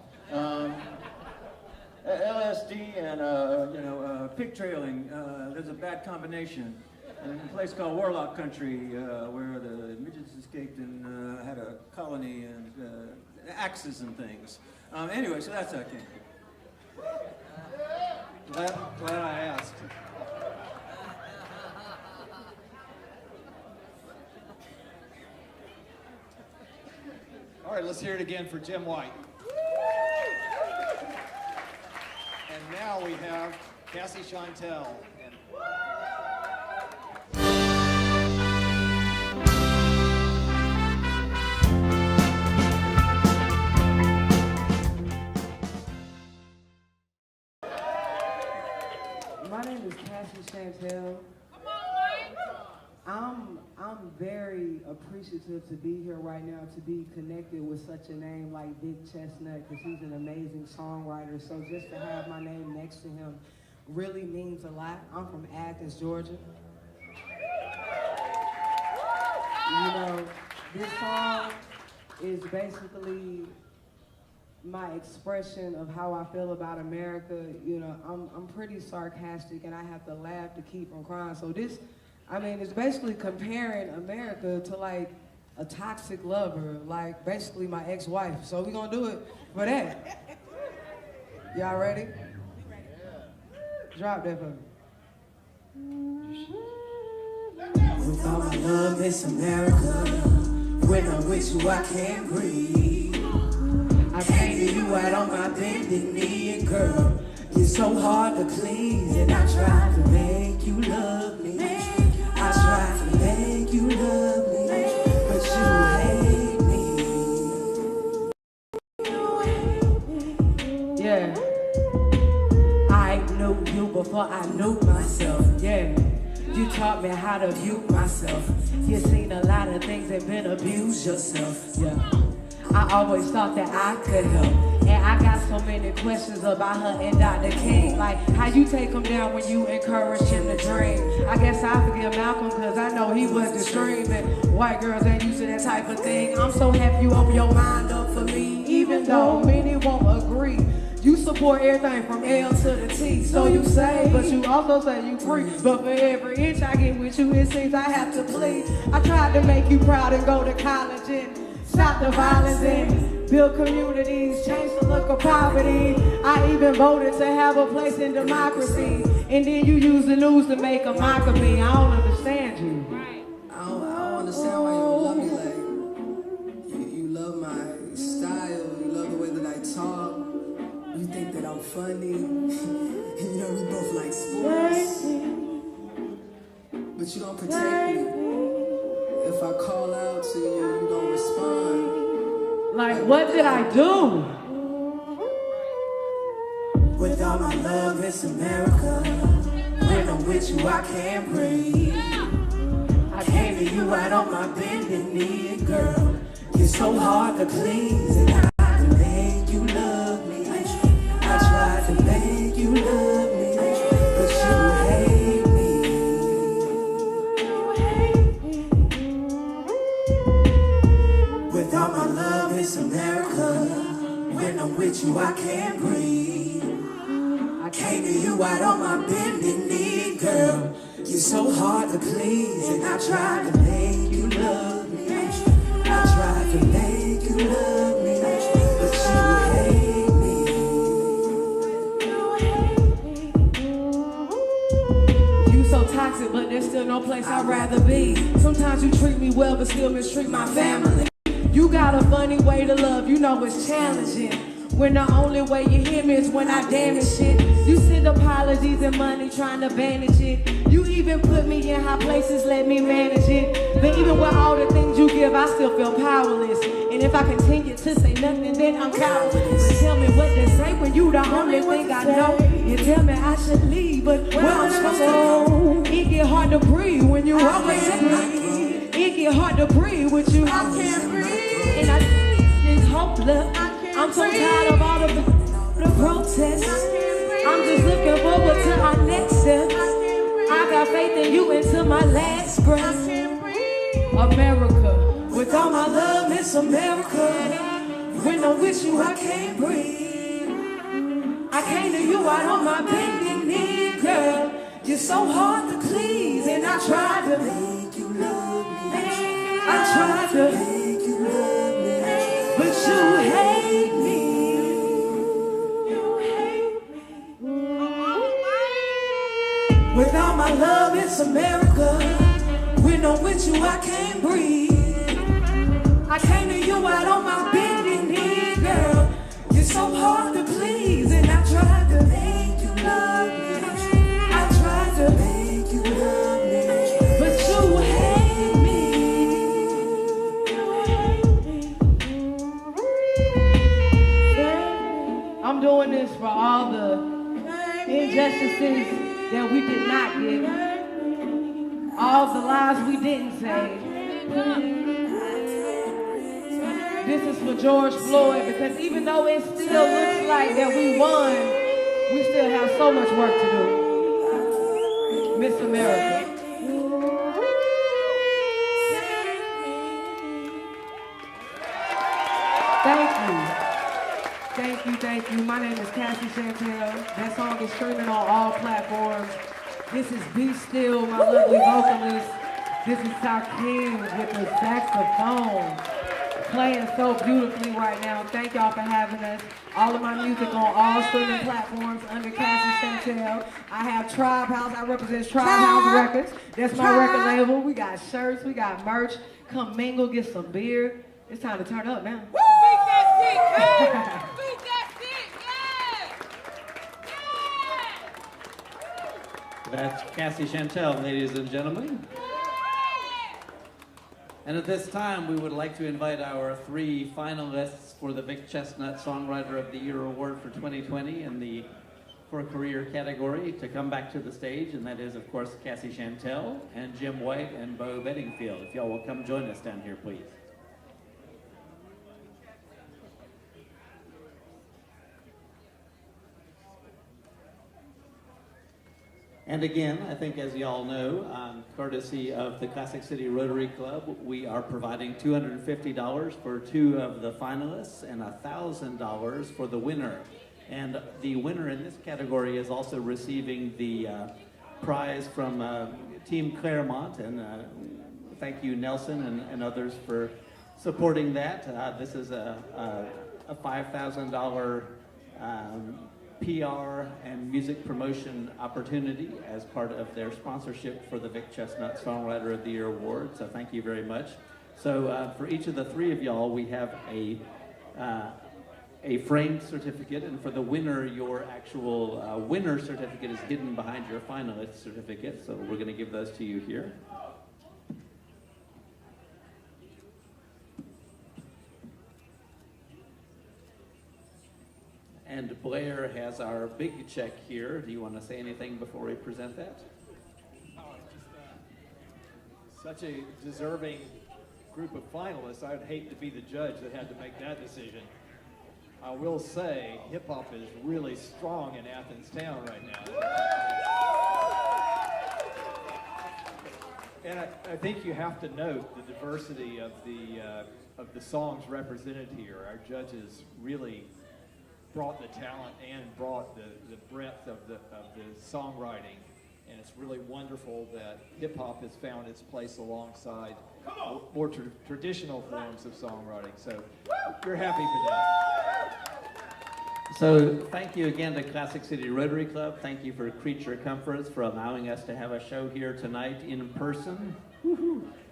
LSD and, pig trailing, there's a bad combination. In a place called Warlock Country, where the midgets escaped and had a colony and axes and things. Anyway, so that's how it came. Glad I asked. All right, let's hear it again for Jim White. And now we have Cassie Chantel. My name is Cassie Chantel. I'm very appreciative to be here right now, to be connected with such a name like Vic Chesnutt, because he's an amazing songwriter. So just to have my name next to him really means a lot. I'm from Athens, Georgia. You know, this song is basically my expression of how I feel about America. You know, I'm pretty sarcastic and I have to laugh to keep from crying. So this, I mean, it's basically comparing America to like a toxic lover, like basically my ex-wife. So we're gonna do it for that. Y'all ready? Drop that for me. With all my love, Miss America. When I'm with you, I can't breathe. I came to you out on my bended knee, and girl, you're so hard to please. And I tried to make you love me. I tried to make you love me, but you hate me. Yeah. I knew you before I knew myself. Yeah. You taught me how to view myself. You seen a lot of things and been abused yourself. Yeah. I always thought that I could help. And I got so many questions about her and Dr. King. Like, how you take him down when you encourage him to dream? I guess I forgive Malcolm, cause I know he was extreme. And white girls ain't used to that type of thing. I'm so happy you open your mind up for me, even though many won't agree. You support everything from L to the T, so you say, but you also say you free. But for every inch I get with you, it seems I have to plead. I tried to make you proud and go to college and stop the violence and build communities, change the look of poverty. I even voted to have a place in democracy. And then you use the news to make a mock of me. I don't understand you. I don't understand why you don't love me. Like, you love my style, you love the way that I talk. You think that I'm funny. You know, we both like sports. But you don't protect me. If I call out to you, you don't respond. Like, what did I do? With all my love, it's America. When I'm with you, I can't breathe. I came to you out on my bended knee, and girl, you're so hard to please. And I tried to make you love me. I tried to make you love me, but you hate me. With all my love, it's America. When I'm with you, I can't breathe. I came to you out on my bended knee, girl. You're so hard to please, and I tried to make you love me. I tried to make you love me, but ain't no place I'd rather be. Sometimes you treat me well, but still mistreat my family. You got a funny way to love, you know it's challenging. When the only way you hear me is when I damage shit. You send apologies and money trying to bandage it. You even put me in high places, let me manage it. But even with all the things you give, I still feel powerless. And if I continue to say nothing, then I'm cowardless. Tell me what to say when you the only thing I know. You tell me I should leave, but where I'm supposed to go. It get hard to breathe when you always breathe. It get hard to breathe with you. I can't breathe. And it's hopeless. I'm so tired of all of the protests. I'm just looking forward to our next step. I got faith in you until my last breath. America, with all my love, Miss America. When I'm with you, I can't breathe. I came to you out on my bending knee, girl. You're so hard to please, and I tried to make you love me. I tried to make you love me, but you hate me. You hate me. With all my love, it's America. When I'm with you, I can't breathe. I came to you out on my bending knee, girl. You're so hard to please, and I tried to make you love me. I tried to make you love me, but you hate me. I'm doing this for all the injustices that we did not get, all the lies we didn't say. This is for George Floyd, because even though it still looks like that we won, we still have so much work to do. Miss America. Thank you. Thank you, thank you. My name is Cassie Chantel. That song is streaming on all platforms. This is Be Still, my lovely vocalist. This is Kxng with the saxophone, playing so beautifully right now. Thank y'all for having us. All of my music on all streaming platforms under Cassie Chantel. I have Tribe House. I represent Tribe House Records. That's my record label. We got shirts. We got merch. Come mingle, get some beer. It's time to turn up now. Beat that stick, man! Beat that stick, yeah! That's Cassie Chantel, ladies and gentlemen. And at this time, we would like to invite our 3 finalists for the Vic Chesnutt Songwriter of the Year Award for 2020 in the For Career category to come back to the stage, and that is, of course, Cassie Chantel and Jim White and Bo Bedingfield. If y'all will come join us down here, please. And again, I think as you all know, courtesy of the Classic City Rotary Club, we are providing $250 for 2 of the finalists and $1,000 for the winner. And the winner in this category is also receiving the prize from Team Claremont. And thank you, Nelson and others, for supporting that. This is a $5,000 PR and music promotion opportunity as part of their sponsorship for the Vic Chesnutt Songwriter of the Year Award. So thank you very much. So for each of the 3 of y'all, we have a framed certificate, and for the winner, your actual winner certificate is hidden behind your finalist certificate. So we're going to give those to you here. And Blair has our big check here. Do you want to say anything before we present that? Such a deserving group of finalists. I would hate to be the judge that had to make that decision. I will say hip-hop is really strong in Athens town right now. And I think you have to note the diversity of the songs represented here. Our judges really brought the talent and brought the breadth of the songwriting, and it's really wonderful that hip-hop has found its place alongside more traditional forms of songwriting, so we're happy for that. So thank you again to Classic City Rotary Club. Thank you for Creature Comforts for allowing us to have a show here tonight in person.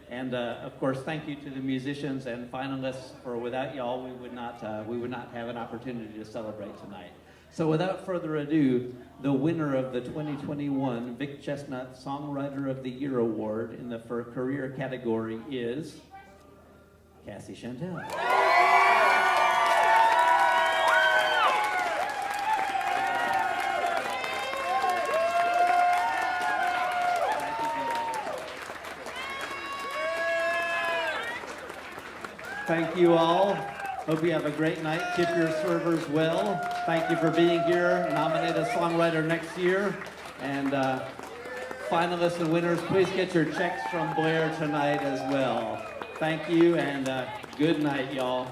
And of course, thank you to the musicians and finalists, for without y'all, we would not have an opportunity to celebrate tonight. So without further ado, the winner of the 2021 Vic Chesnutt Songwriter of the Year Award in the for career category is Cassie Chantel. Thank you all. Hope you have a great night. Tip your servers well. Thank you for being here. Nominate a songwriter next year. And finalists and winners, please get your checks from Blair tonight as well. Thank you, and good night, y'all.